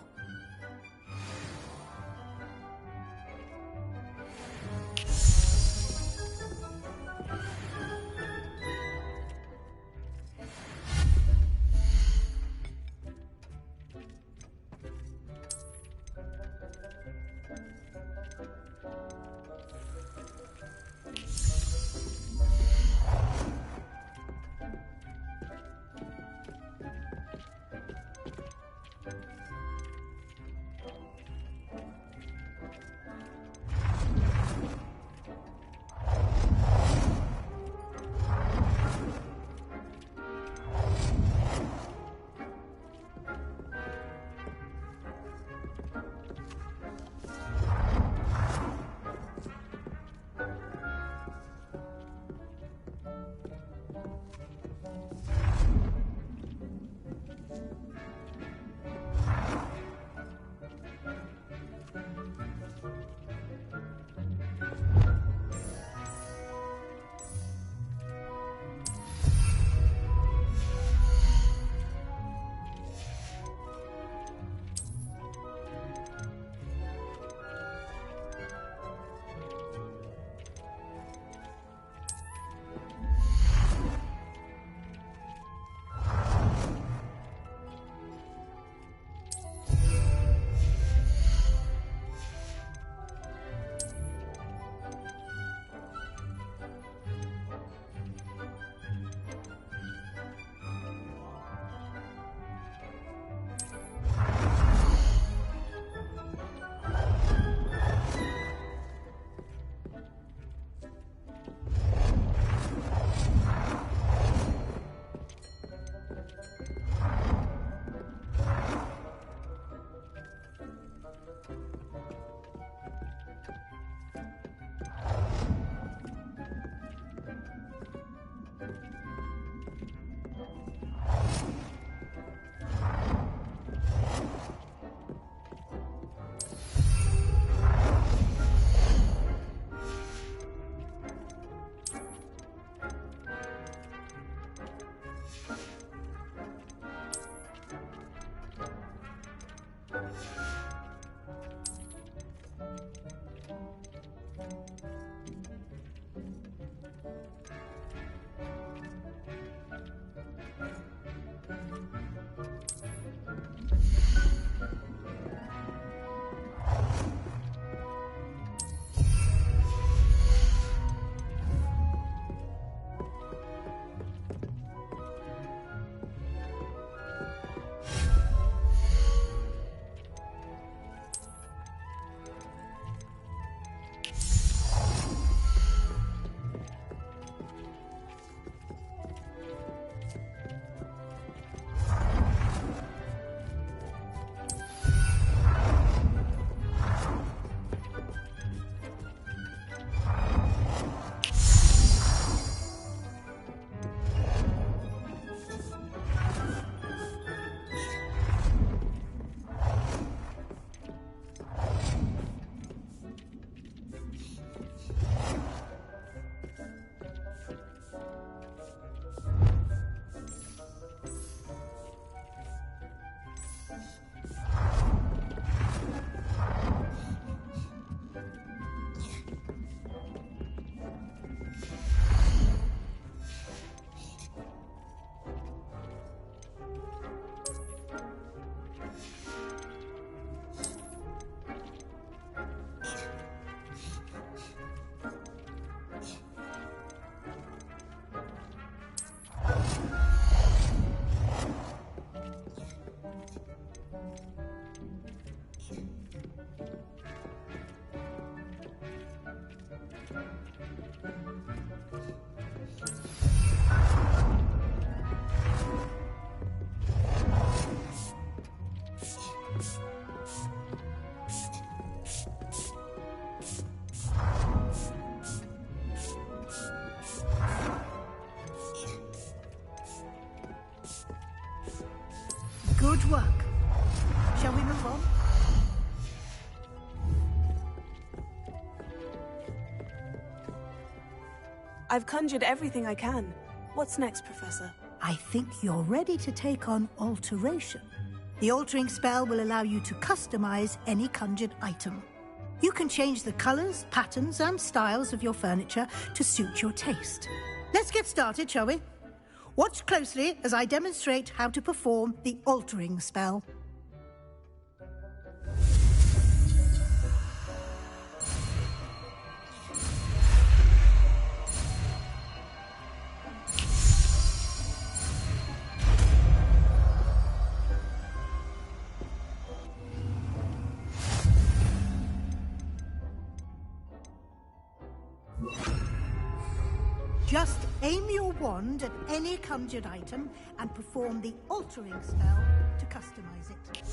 Good work. Shall we move on? I've conjured everything I can. What's next, Professor? I think you're ready to take on alteration. The altering spell will allow you to customize any conjured item. You can change the colors, patterns, and styles of your furniture to suit your taste. Let's get started, shall we? Watch closely as I demonstrate how to perform the altering spell. Just aim your wand at any conjured item and perform the altering spell to customize it.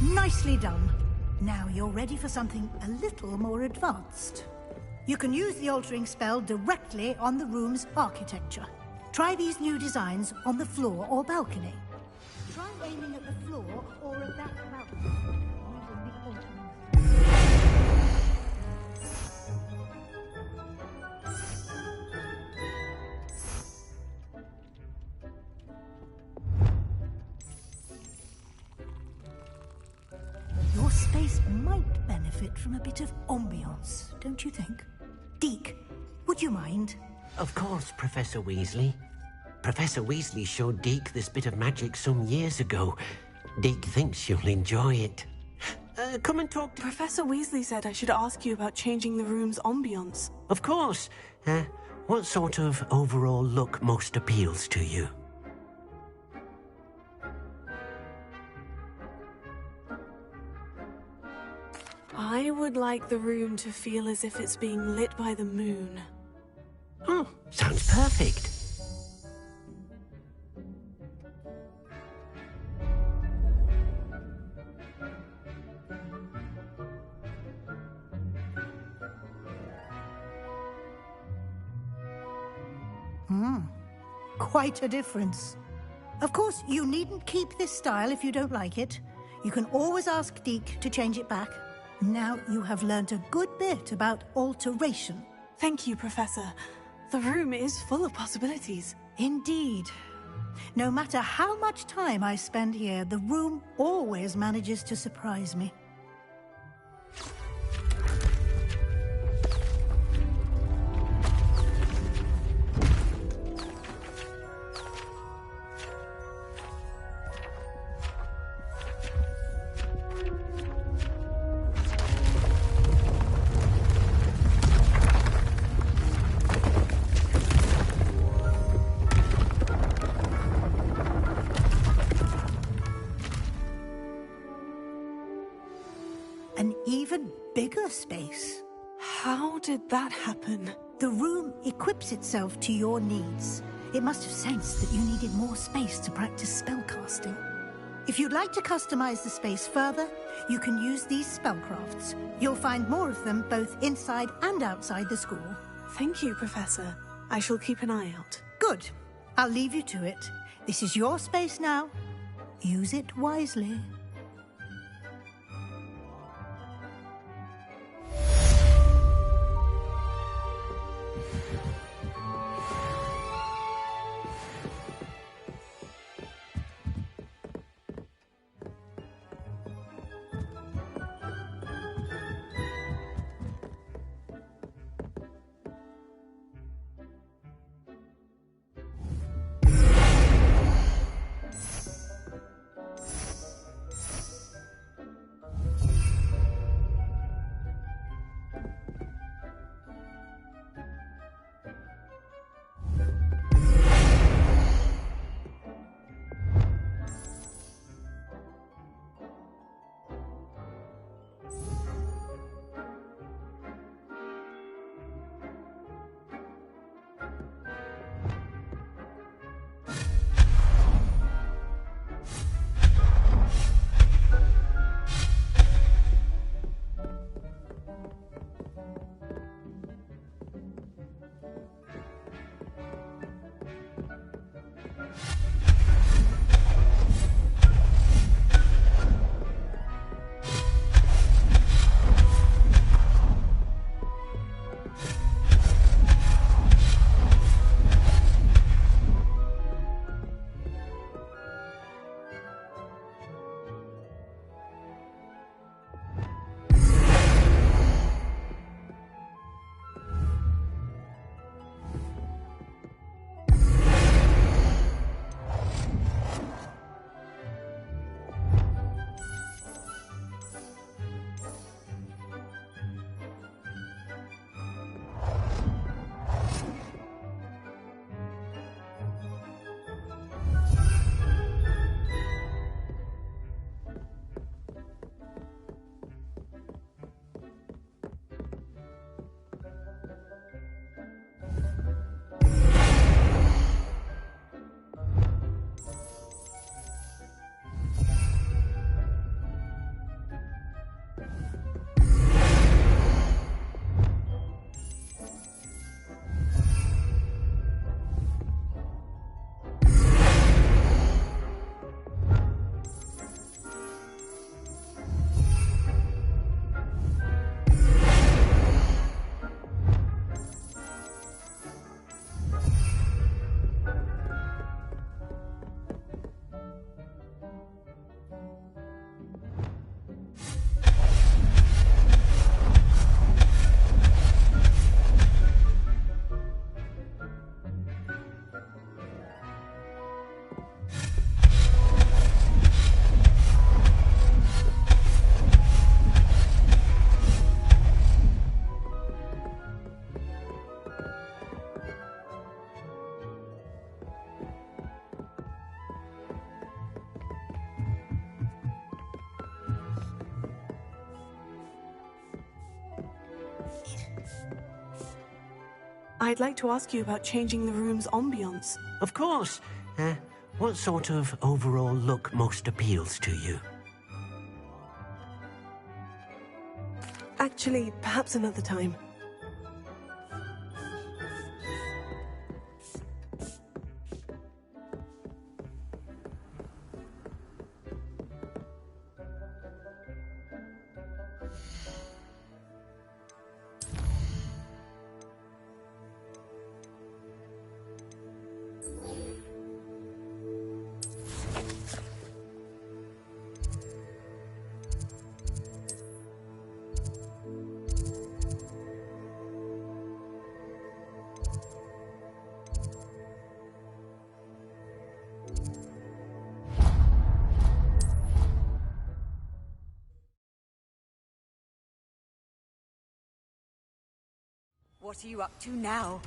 Nicely done. Now you're ready for something a little more advanced. You can use the altering spell directly on the room's architecture. Try these new designs on the floor or balcony. Try aiming at the floor or at that balcony using the altering spell. Your space might benefit from a bit of ambiance, don't you think? Deke, would you mind? Of course, Professor Weasley. Professor Weasley showed Deke this bit of magic some years ago. Deke thinks you'll enjoy it. Come and talk to... Professor Weasley said I should ask you about changing the room's ambiance. Of course. What sort of overall look most appeals to you? I would like the room to feel as if it's being lit by the moon. Oh, sounds perfect. Quite a difference. Of course, you needn't keep this style if you don't like it. You can always ask Deke to change it back. Now you have learnt a good bit about alteration. Thank you, Professor. The room is full of possibilities. Indeed. No matter how much time I spend here, the room always manages to surprise me. An even bigger space. How did that happen? The room equips itself to your needs. It must have sensed that you needed more space to practice spellcasting. If you'd like to customize the space further, you can use these spellcrafts. You'll find more of them both inside and outside the school. Thank you, Professor. I shall keep an eye out. Good. I'll leave you to it. This is your space now. Use it wisely. I'd like to ask you about changing the room's ambiance. Of course. What sort of overall look most appeals to you? Actually, perhaps another time. What are you up to now?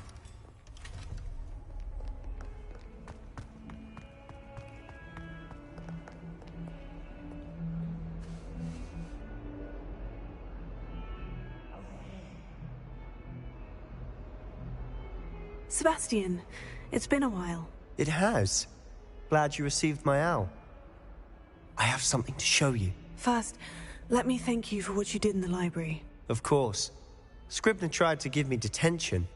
Sebastian, it's been a while. It has. Glad you received my owl. I have something to show you. First, let me thank you for what you did in the library. Of course. Scribner tried to give me detention,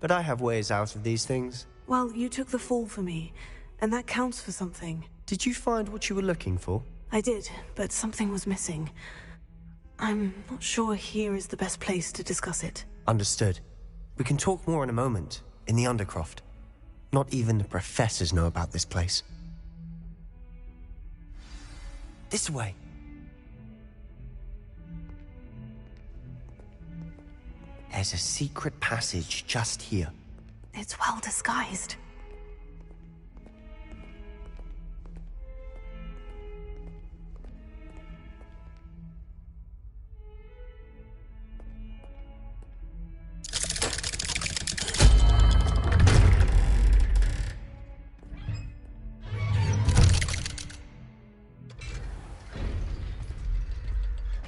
but I have ways out of these things. Well, you took the fall for me, and that counts for something. Did you find what you were looking for? I did, but something was missing. I'm not sure here is the best place to discuss it. Understood. We can talk more in a moment, in the Undercroft. Not even the professors know about this place. This way. There's a secret passage just here. It's well disguised.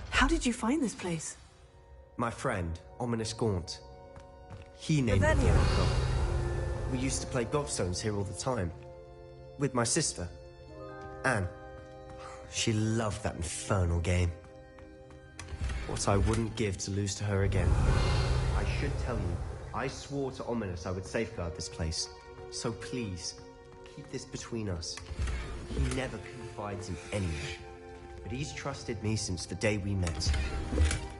How did you find this place? My friend, Ominous Gaunt. He named it. Revelio. We used to play gobstones here all the time. With my sister, Anne. She loved that infernal game. What I wouldn't give to lose to her again. I should tell you, I swore to Ominous I would safeguard this place. So please, keep this between us. He never confides in anyone. But he's trusted me since the day we met.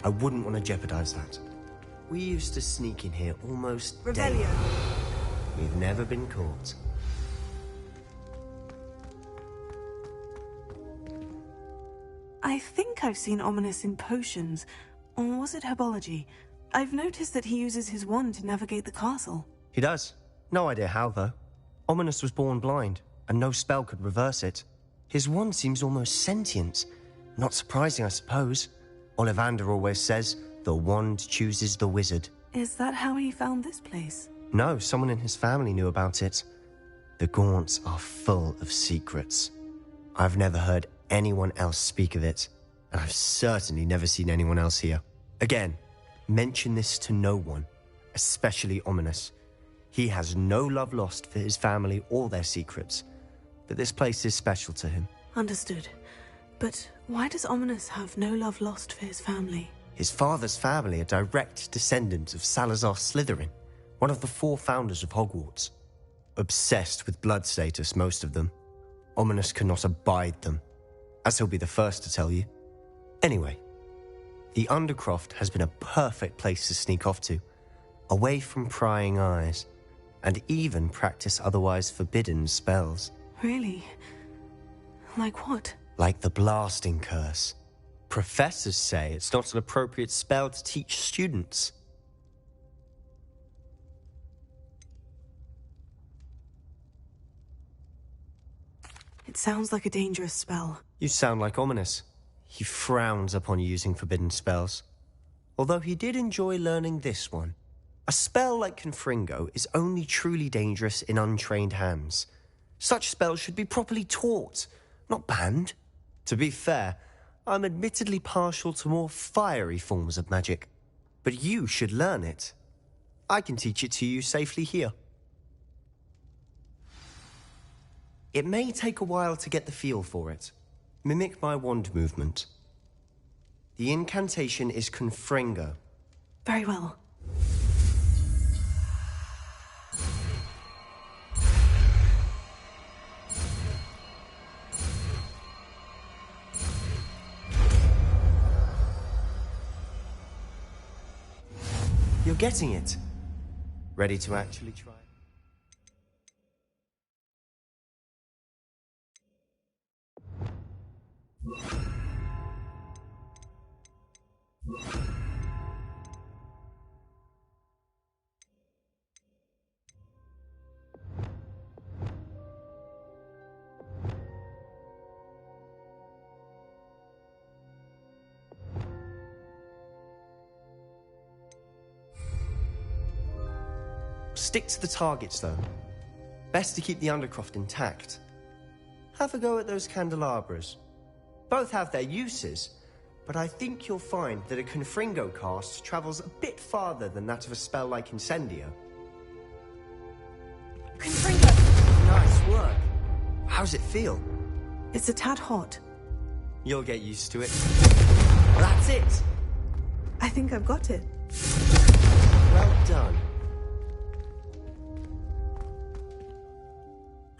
I wouldn't want to jeopardize that. We used to sneak in here almost daily. We've never been caught. I think I've seen Ominous in potions. Or was it herbology? I've noticed that he uses his wand to navigate the castle. He does. No idea how, though. Ominous was born blind, and no spell could reverse it. His wand seems almost sentient. Not surprising, I suppose. Ollivander always says, the wand chooses the wizard. Is that how he found this place? No, someone in his family knew about it. The Gaunts are full of secrets. I've never heard anyone else speak of it, and I've certainly never seen anyone else here. Again, mention this to no one, especially Ominous. He has no love lost for his family or their secrets, but this place is special to him. Understood. But why does Ominous have no love lost for his family? His father's family are direct descendants of Salazar Slytherin, one of the 4 founders of Hogwarts. Obsessed with blood status, most of them. Ominous cannot abide them, as he'll be the first to tell you. Anyway, the Undercroft has been a perfect place to sneak off to, away from prying eyes, and even practice otherwise forbidden spells. Really? Like what? Like the blasting curse. Professors say it's not an appropriate spell to teach students. It sounds like a dangerous spell. You sound like Ominous. He frowns upon using forbidden spells. Although he did enjoy learning this one. A spell like Confringo is only truly dangerous in untrained hands. Such spells should be properly taught, not banned. To be fair, I'm admittedly partial to more fiery forms of magic. But you should learn it. I can teach it to you safely here. It may take a while to get the feel for it. Mimic my wand movement. The incantation is Confringo. Very well. You're getting it. Ready to actually try? Stick to the targets, though. Best to keep the undercroft intact. Have a go at those candelabras. Both have their uses, but I think you'll find that a Confringo cast travels a bit farther than that of a spell like Incendio. Confringo! Nice work. How's it feel? It's a tad hot. You'll get used to it. That's it! I think I've got it. Well done.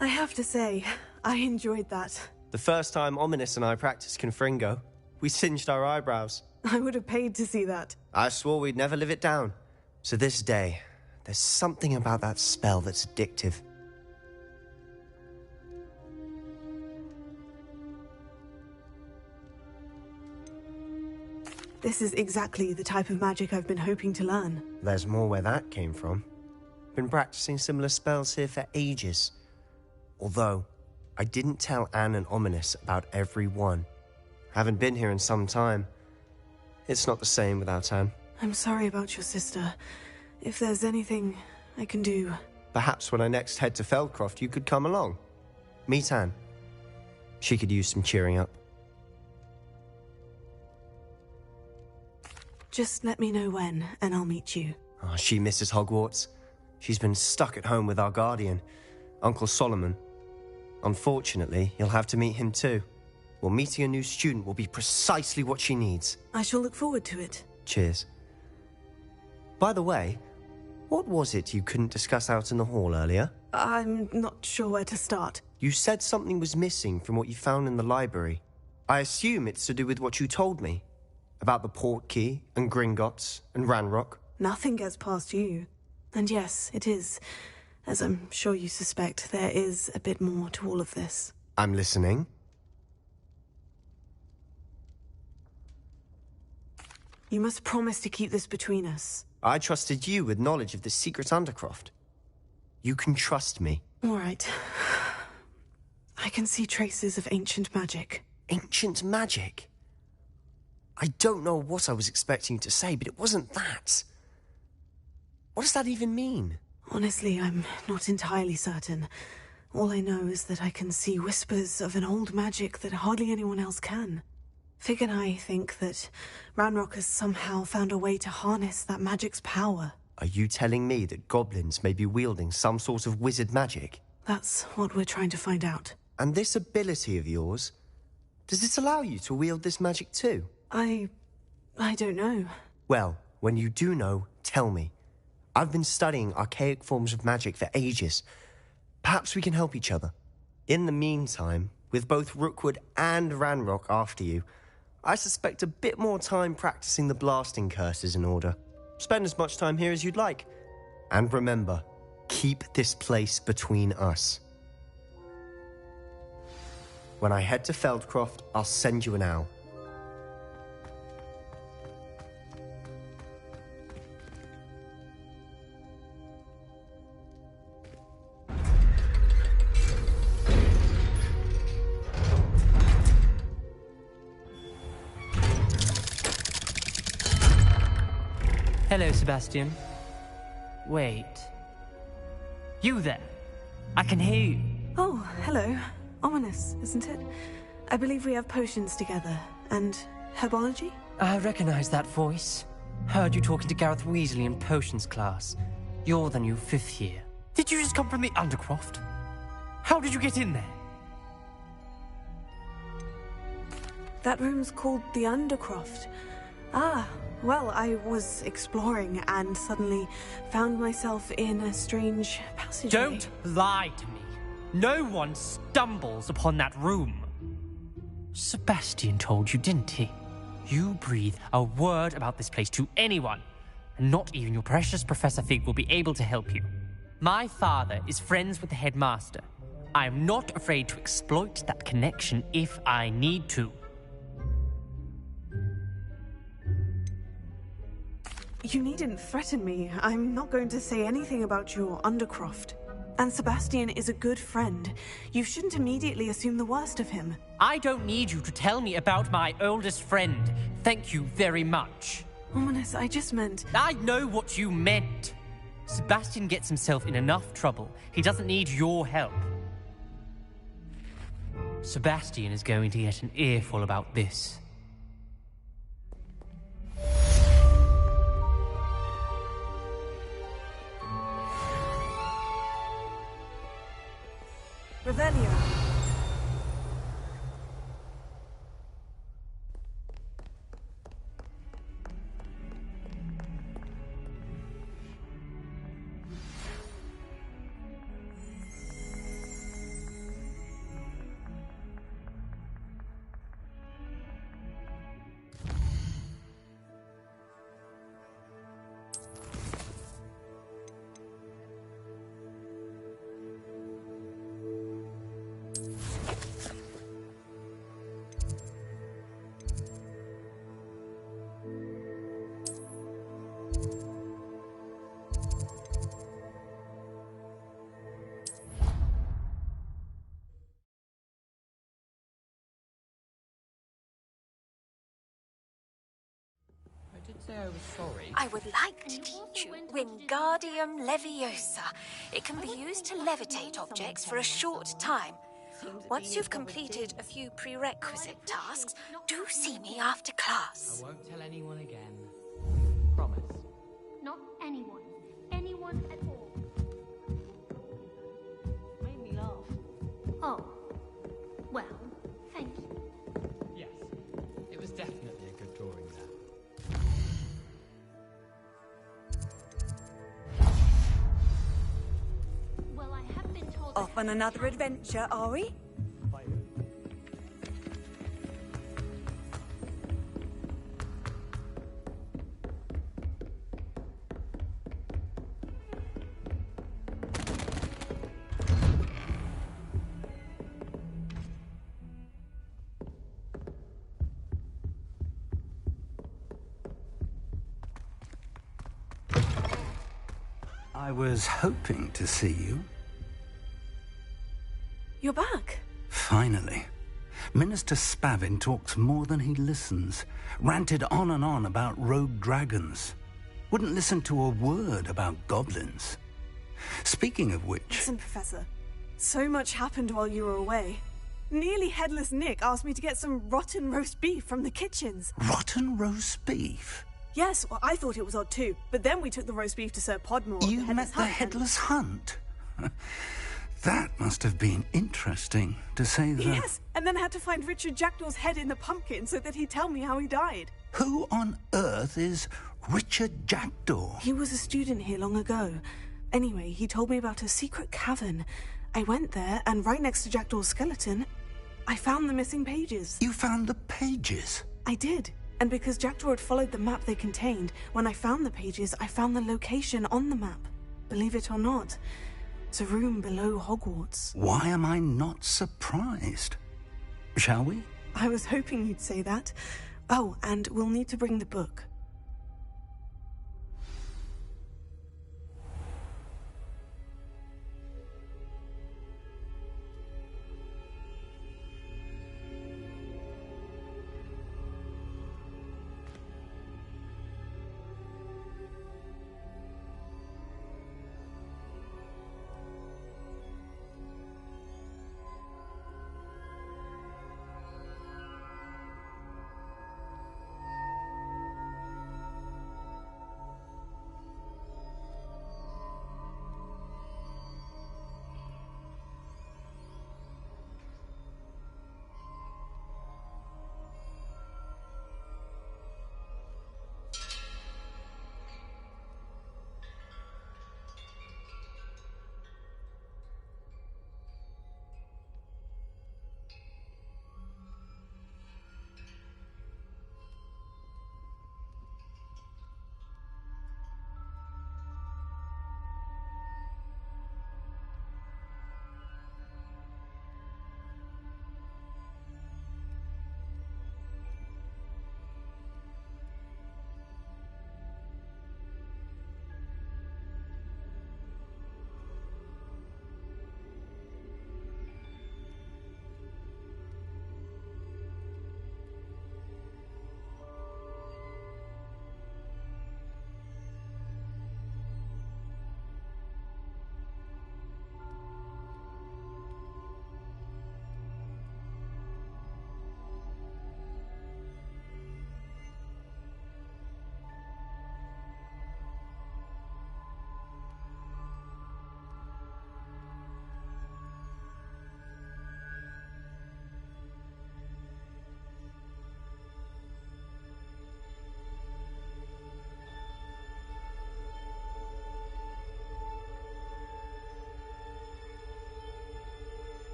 I have to say, I enjoyed that. The first time Ominous and I practiced Confringo, we singed our eyebrows. I would have paid to see that. I swore we'd never live it down. So this day, there's something about that spell that's addictive. This is exactly the type of magic I've been hoping to learn. There's more where that came from. Been practicing similar spells here for ages. Although, I didn't tell Anne and Ominous about every one. Haven't been here in some time. It's not the same without Anne. I'm sorry about your sister. If there's anything I can do... Perhaps when I next head to Feldcroft, you could come along. Meet Anne. She could use some cheering up. Just let me know when, and I'll meet you. Oh, she misses Hogwarts. She's been stuck at home with our guardian, Uncle Solomon. Unfortunately, you'll have to meet him too. Well, meeting a new student will be precisely what she needs. I shall look forward to it. Cheers. By the way, what was it you couldn't discuss out in the hall earlier? I'm not sure where to start. You said something was missing from what you found in the library. I assume it's to do with what you told me. About the Portkey, and Gringotts, and Ranrock. Nothing gets past you. And yes, it is. As I'm sure you suspect, there is a bit more to all of this. I'm listening. You must promise to keep this between us. I trusted you with knowledge of the secret Undercroft. You can trust me. All right. I can see traces of ancient magic. Ancient magic? I don't know what I was expecting you to say, but it wasn't that. What does that even mean? Honestly, I'm not entirely certain. All I know is that I can see whispers of an old magic that hardly anyone else can. Fig and I think that Ranrock has somehow found a way to harness that magic's power. Are you telling me that goblins may be wielding some sort of wizard magic? That's what we're trying to find out. And this ability of yours, does it allow you to wield this magic too? I don't know. Well, when you do know, tell me. I've been studying archaic forms of magic for ages. Perhaps we can help each other. In the meantime, with both Rookwood and Ranrock after you, I suspect a bit more time practicing the blasting curse is in order. Spend as much time here as you'd like. And remember, keep this place between us. When I head to Feldcroft, I'll send you an owl. Hello, Sebastian. Wait. You there? I can hear you. Oh, hello. Ominous, isn't it? I believe we have potions together. And herbology? I recognize that voice. Heard you talking to Gareth Weasley in potions class. You're the new 5th year. Did you just come from the Undercroft? How did you get in there? That room's called the Undercroft. Ah, well, I was exploring and suddenly found myself in a strange passageway. Don't lie to me. No one stumbles upon that room. Sebastian told you, didn't he? You breathe a word about this place to anyone, and not even your precious Professor Fig will be able to help you. My father is friends with the headmaster. I am not afraid to exploit that connection if I need to. You needn't threaten me. I'm not going to say anything about your Undercroft. And Sebastian is a good friend. You shouldn't immediately assume the worst of him. I don't need you to tell me about my oldest friend. Thank you very much. Ominous, I just meant... I know what you meant. Sebastian gets himself in enough trouble. He doesn't need your help. Sebastian is going to get an earful about this. Revelio. Say I was sorry. I would like to teach you Wingardium Leviosa. It can be used to levitate objects for a short time. Once you've completed a few prerequisite tasks, do see me after class. I won't tell anyone again. Promise. Not anyone. Anyone at all. Made me laugh. Oh. Well, thank you. Yes. It was definitely a good drawing there. Well, I have been told... Off on another adventure, are we? I was hoping to see you. You're back. Finally. Minister Spavin talks more than he listens. Ranted on and on about rogue dragons. Wouldn't listen to a word about goblins. Speaking of which... Listen, Professor. So much happened while you were away. Nearly Headless Nick asked me to get some rotten roast beef from the kitchens. Rotten roast beef? Yes, well, I thought it was odd too. But then we took the roast beef to Sir Podmore. You met the Headless Hunt? That must have been interesting, to say the... Yes, and then I had to find Richard Jackdaw's head in the pumpkin so that he'd tell me how he died. Who on earth is Richard Jackdaw? He was a student here long ago. Anyway, he told me about a secret cavern. I went there, and right next to Jackdaw's skeleton, I found the missing pages. You found the pages? I did. And because Jackdaw had followed the map they contained, when I found the pages, I found the location on the map. Believe it or not, it's a room below Hogwarts. Why am I not surprised? Shall we? I was hoping you'd say that. Oh, and we'll need to bring the book.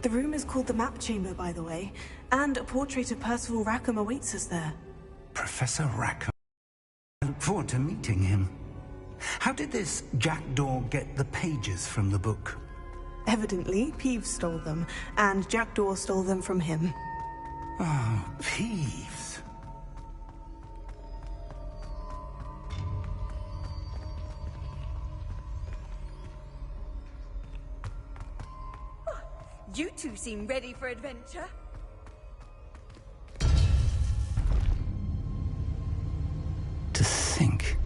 The room is called the Map Chamber, by the way, and a portrait of Percival Rackham awaits us there. Professor Rackham. I look forward to meeting him. How did this jackdaw get the pages from the book? Evidently, Peeves stole them, and Jackdaw stole them from him. Oh, Peeves. You two seem ready for adventure. To think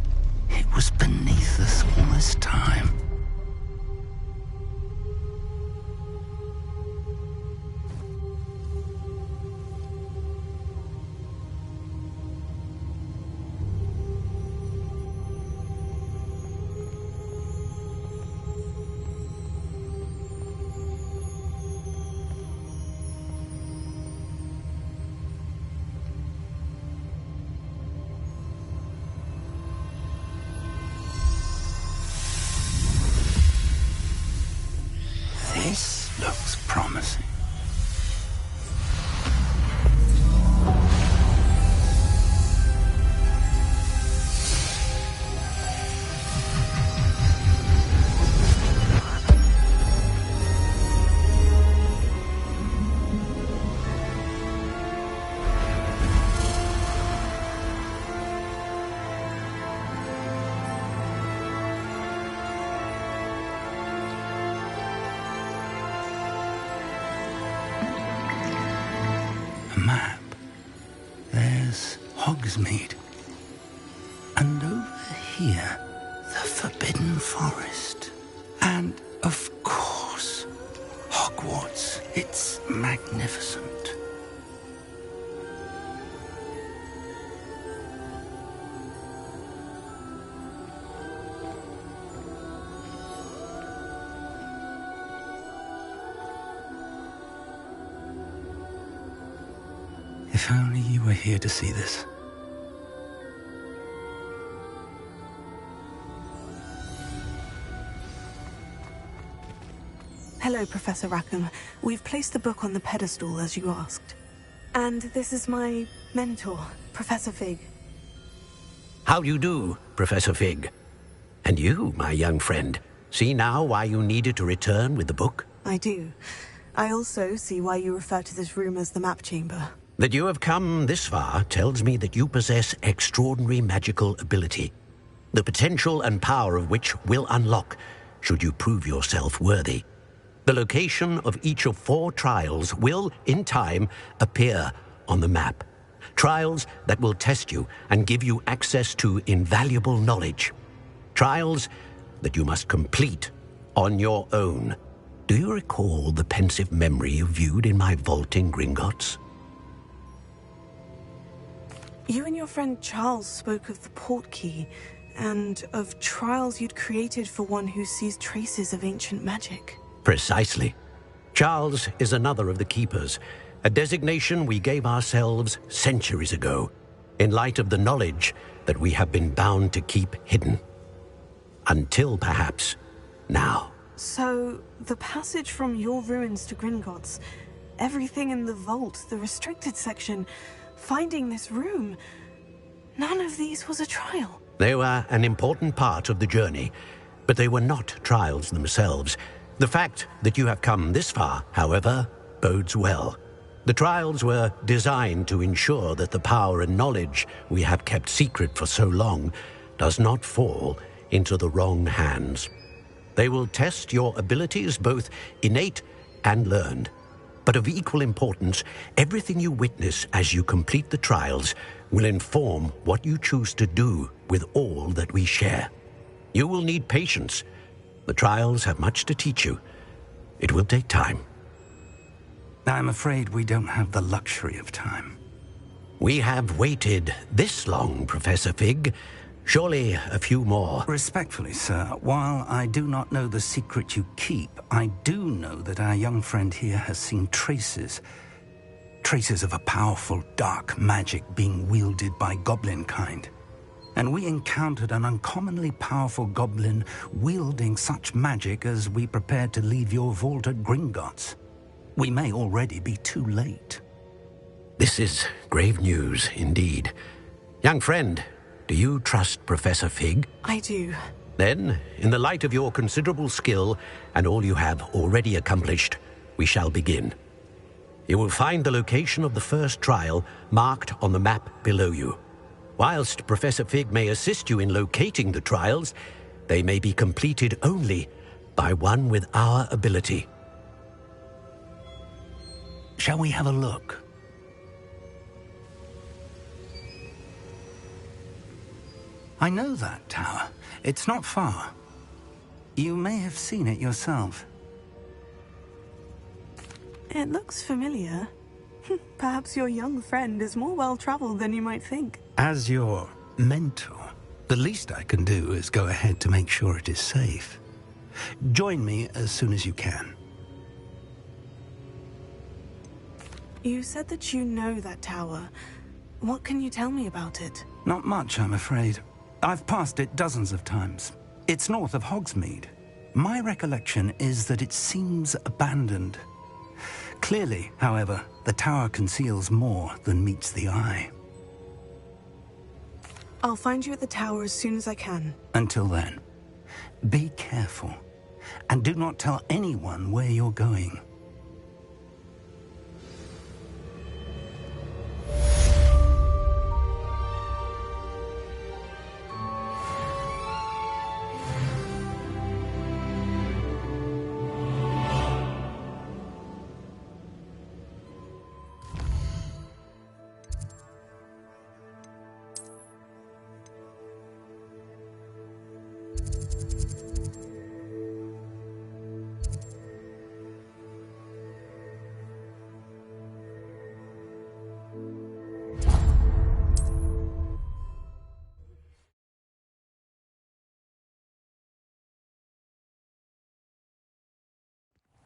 it was beneath us all this time. This looks promising. Map. There's Hogsmeade. And over here, the Forbidden Forest. And, of course, Hogwarts. It's magnificent. If only you were here to see this. Hello, Professor Rackham. We've placed the book on the pedestal, as you asked. And this is my mentor, Professor Fig. How do you do, Professor Fig? And you, my young friend, see now why you needed to return with the book? I do. I also see why you refer to this room as the Map Chamber. That you have come this far tells me that you possess extraordinary magical ability, the potential and power of which will unlock should you prove yourself worthy. The location of each of 4 trials will, in time, appear on the map. Trials that will test you and give you access to invaluable knowledge. Trials that you must complete on your own. Do you recall the pensive memory you viewed in my vault in Gringotts? You and your friend Charles spoke of the portkey, and of trials you'd created for one who sees traces of ancient magic. Precisely. Charles is another of the Keepers, a designation we gave ourselves centuries ago, in light of the knowledge that we have been bound to keep hidden. Until, perhaps, now. So, the passage from your ruins to Gringotts, everything in the vault, the restricted section, finding this room, none of these was a trial. They were an important part of the journey, but they were not trials themselves. The fact that you have come this far, however, bodes well. The trials were designed to ensure that the power and knowledge we have kept secret for so long does not fall into the wrong hands. They will test your abilities, both innate and learned. But of equal importance, everything you witness as you complete the trials will inform what you choose to do with all that we share. You will need patience. The trials have much to teach you. It will take time. I'm afraid we don't have the luxury of time. We have waited this long, Professor Fig. Surely a few more. Respectfully, sir, while I do not know the secret you keep, I do know that our young friend here has seen traces of a powerful dark magic being wielded by goblin kind. And we encountered an uncommonly powerful goblin wielding such magic as we prepared to leave your vault at Gringotts. We may already be too late. This is grave news indeed. Young friend, do you trust Professor Fig? I do. Then, in the light of your considerable skill and all you have already accomplished, we shall begin. You will find the location of the first trial marked on the map below you. Whilst Professor Fig may assist you in locating the trials, they may be completed only by one with our ability. Shall we have a look? I know that tower. It's not far. You may have seen it yourself. It looks familiar. Perhaps your young friend is more well-traveled than you might think. As your mentor, the least I can do is go ahead to make sure it is safe. Join me as soon as you can. You said that you know that tower. What can you tell me about it? Not much, I'm afraid. I've passed it dozens of times. It's north of Hogsmeade. My recollection is that it seems abandoned. Clearly, however, the tower conceals more than meets the eye. I'll find you at the tower as soon as I can. Until then, be careful, and do not tell anyone where you're going.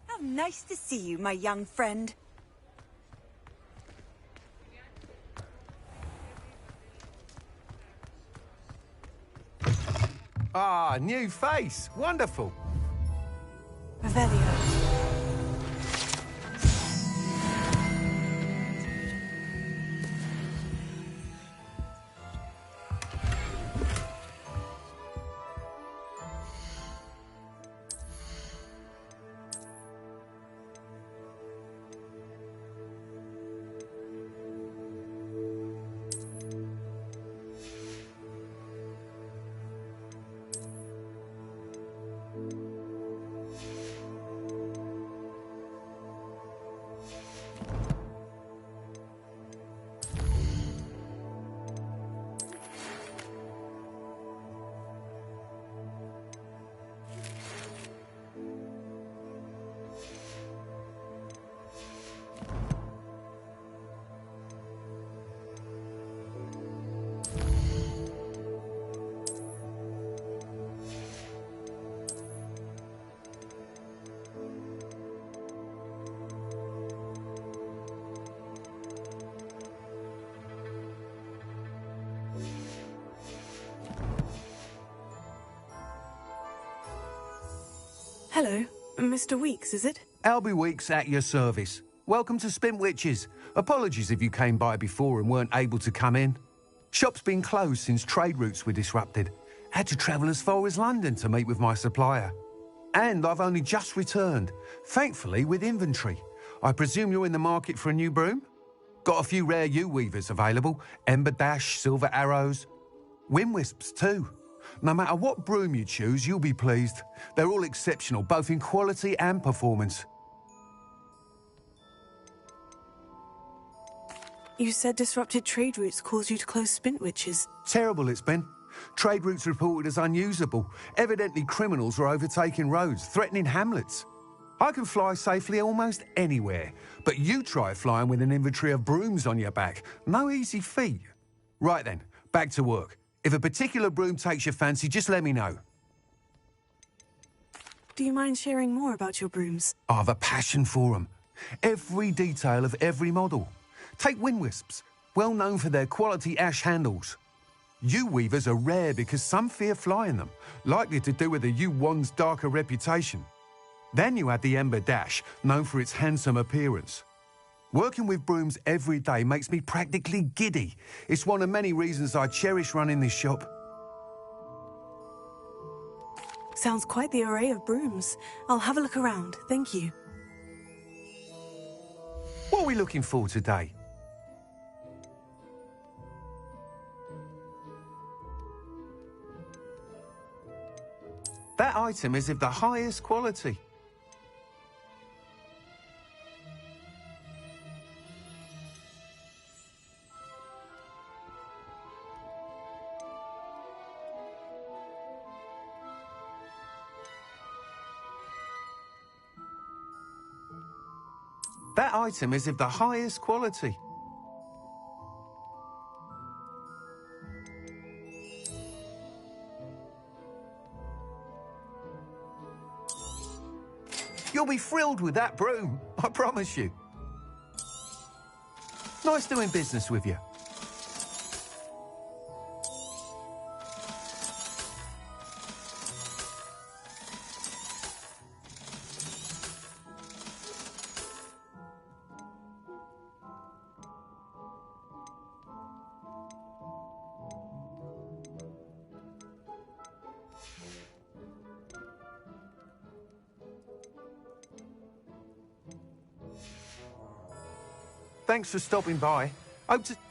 How nice to see you, my young friend. Ah, new face. Wonderful. Revelio. Hello, Mr. Weeks, is it? Albie Weeks at your service. Welcome to Spintwitches. Apologies if you came by before and weren't able to come in. Shop's been closed since trade routes were disrupted. Had to travel as far as London to meet with my supplier. And I've only just returned, thankfully with inventory. I presume you're in the market for a new broom? Got a few rare U-weavers available. Ember Dash, Silver Arrows. Wind Wisps too. No matter what broom you choose, you'll be pleased. They're all exceptional, both in quality and performance. You said disrupted trade routes caused you to close Spintwitches. Terrible it's been. Trade routes reported as unusable. Evidently criminals were overtaking roads, threatening hamlets. I can fly safely almost anywhere, but you try flying with an inventory of brooms on your back. No easy feat. Right then, back to work. If a particular broom takes your fancy, just let me know. Do you mind sharing more about your brooms? I have a passion for them. Every detail of every model. Take Wind Wisps, well known for their quality ash handles. U-weavers are rare because some fear flying them, likely to do with the U-wand's darker reputation. Then you had the Ember Dash, known for its handsome appearance. Working with brooms every day makes me practically giddy. It's one of many reasons I cherish running this shop. Sounds quite the array of brooms. I'll have a look around, thank you. What are we looking for today? That item is of the highest quality. That item is of the highest quality. You'll be thrilled with that broom, I promise you. Nice doing business with you. Thanks for stopping by.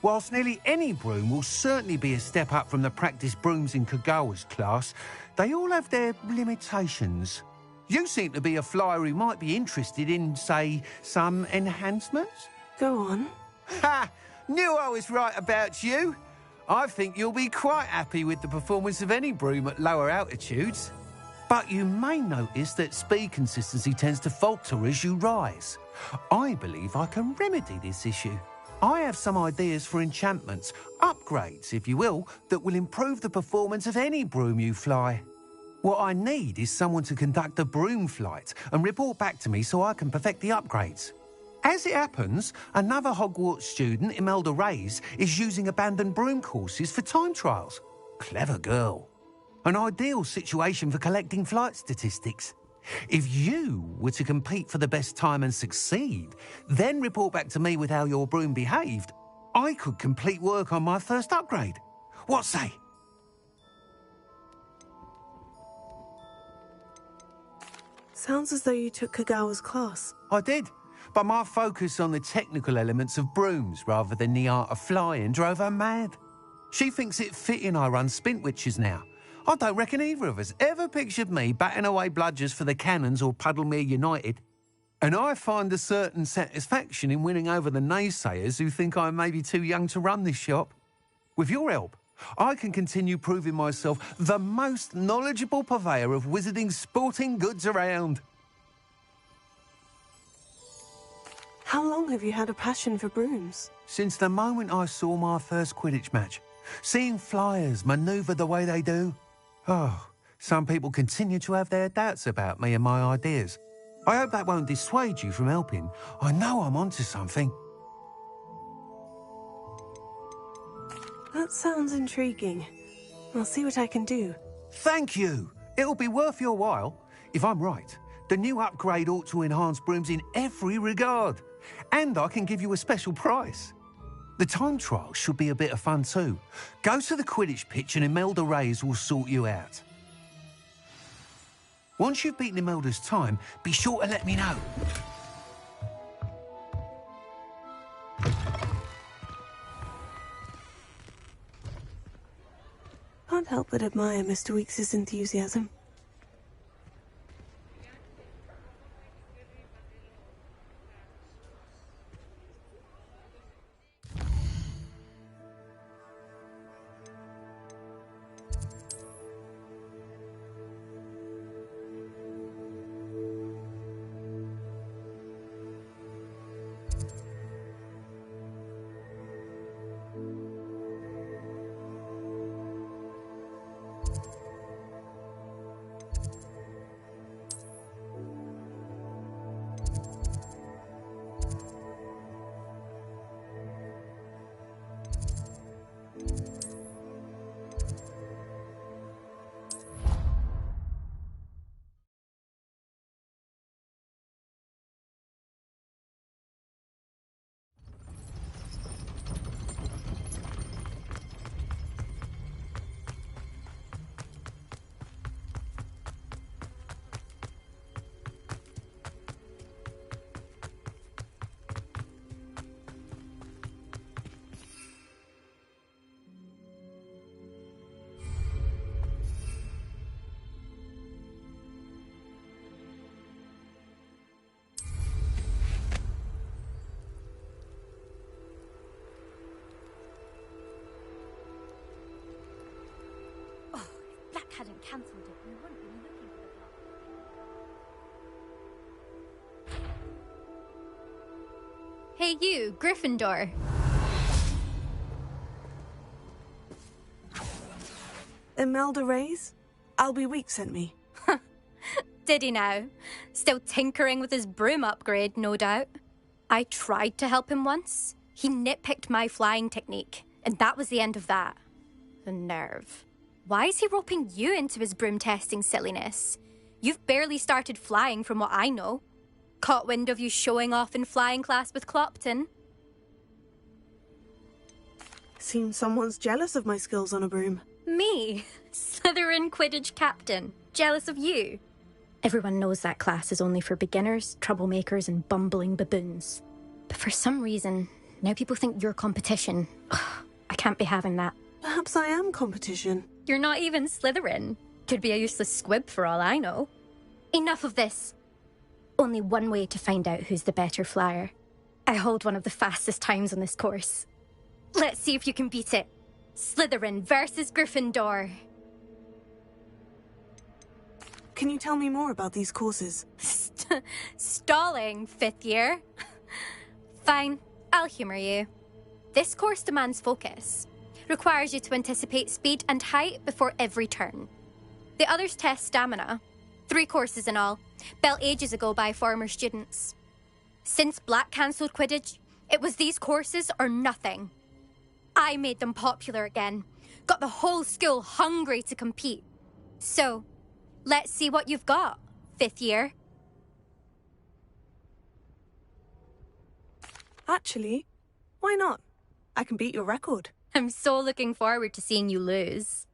Whilst nearly any broom will certainly be a step up from the practice brooms in Kagawa's class, they all have their limitations. You seem to be a flyer who might be interested in, say, some enhancements? Go on. Ha! Knew I was right about you. I think you'll be quite happy with the performance of any broom at lower altitudes. But you may notice that speed consistency tends to falter as you rise. I believe I can remedy this issue. I have some ideas for enchantments, upgrades, if you will, that will improve the performance of any broom you fly. What I need is someone to conduct a broom flight and report back to me so I can perfect the upgrades. As it happens, another Hogwarts student, Imelda Reyes, is using abandoned broom courses for time trials. Clever girl. An ideal situation for collecting flight statistics. If you were to compete for the best time and succeed, then report back to me with how your broom behaved, I could complete work on my first upgrade. What say? Sounds as though you took Kagawa's class. I did, but my focus on the technical elements of brooms rather than the art of flying drove her mad. She thinks it fitting I run Spintwitches now. I don't reckon either of us ever pictured me batting away bludgers for the Cannons or Puddlemere United. And I find a certain satisfaction in winning over the naysayers who think I may be too young to run this shop. With your help, I can continue proving myself the most knowledgeable purveyor of wizarding sporting goods around. How long have you had a passion for brooms? Since the moment I saw my first Quidditch match. Seeing flyers manoeuvre the way they do. Oh, some people continue to have their doubts about me and my ideas. I hope that won't dissuade you from helping. I know I'm onto something. That sounds intriguing. I'll see what I can do. Thank you. It'll be worth your while. If I'm right, the new upgrade ought to enhance brooms in every regard. And I can give you a special price. The time trial should be a bit of fun too. Go to the Quidditch pitch and Imelda Reyes will sort you out. Once you've beaten Imelda's time, be sure to let me know. Can't help but admire Mr. Weekes' enthusiasm. cancelled it, we wouldn't be looking for the plot. Hey you, Gryffindor. Imelda Reyes? Albie Week sent me. Did he now? Still tinkering with his broom upgrade, no doubt. I tried to help him once. He nitpicked my flying technique, and that was the end of that. The nerve. Why is he roping you into his broom testing silliness? You've barely started flying from what I know. Caught wind of you showing off in flying class with Clopton. Seems someone's jealous of my skills on a broom. Me? Slytherin Quidditch captain. Jealous of you? Everyone knows that class is only for beginners, troublemakers, and bumbling baboons. But for some reason, now people think you're competition. Ugh, I can't be having that. Perhaps I am competition. You're not even Slytherin. Could be a useless squib for all I know. Enough of this. Only one way to find out who's the better flyer. I hold one of the fastest times on this course. Let's see if you can beat it. Slytherin versus Gryffindor. Can you tell me more about these courses? Stalling, 5th year. Fine, I'll humour you. This course demands focus. Requires you to anticipate speed and height before every turn. The others test stamina. 3 courses in all, built ages ago by former students. Since Black cancelled Quidditch, it was these courses or nothing. I made them popular again. Got the whole school hungry to compete. So, let's see what you've got, 5th year. Actually, why not? I can beat your record. I'm so looking forward to seeing you lose.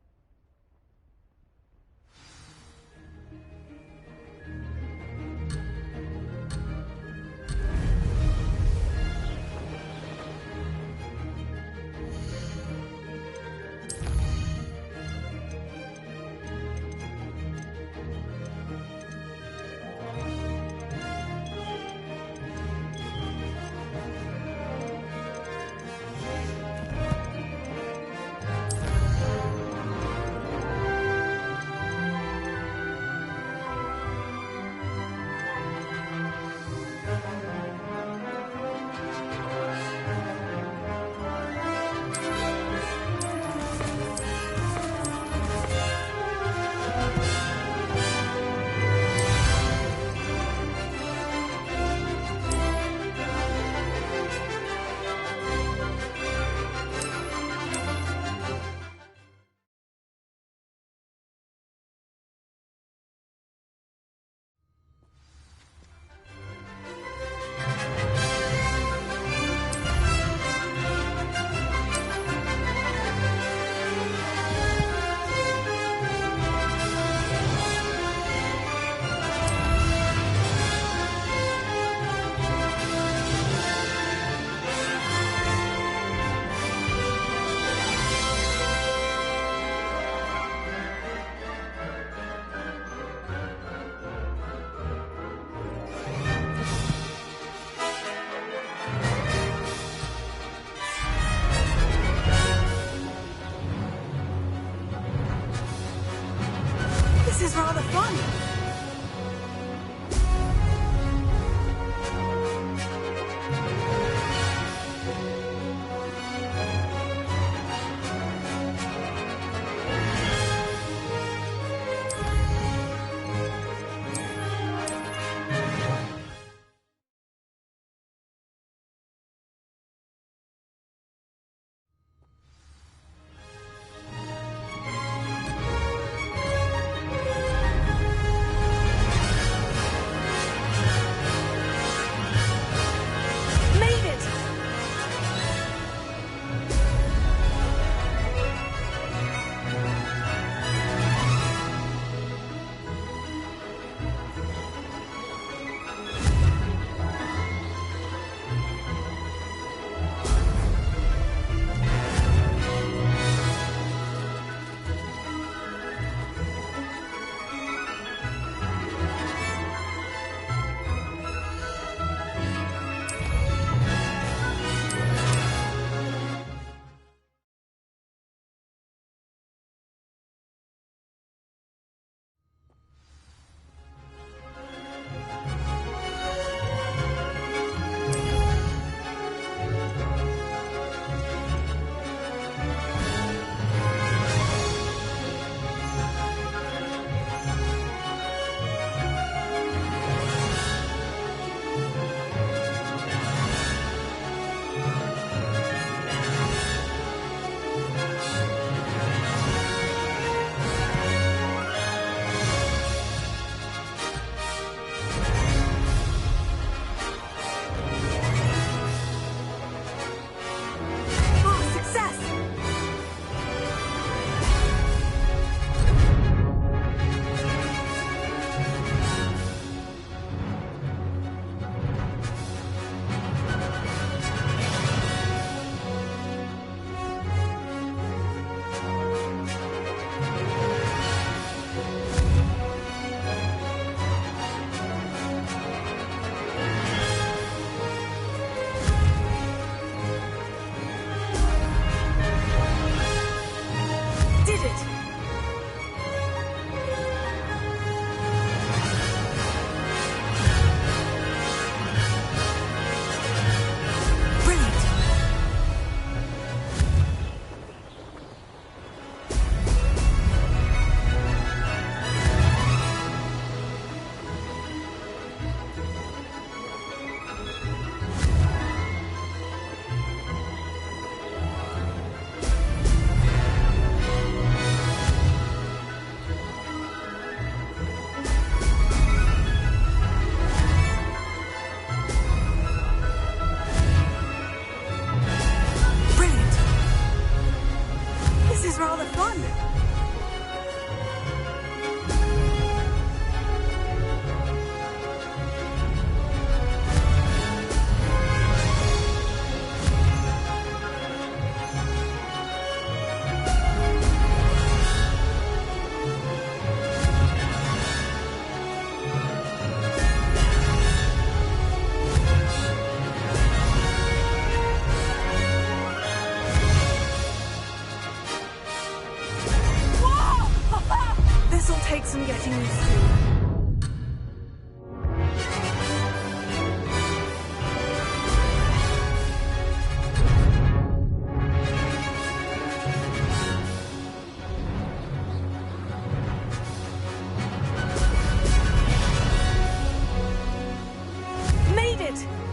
it.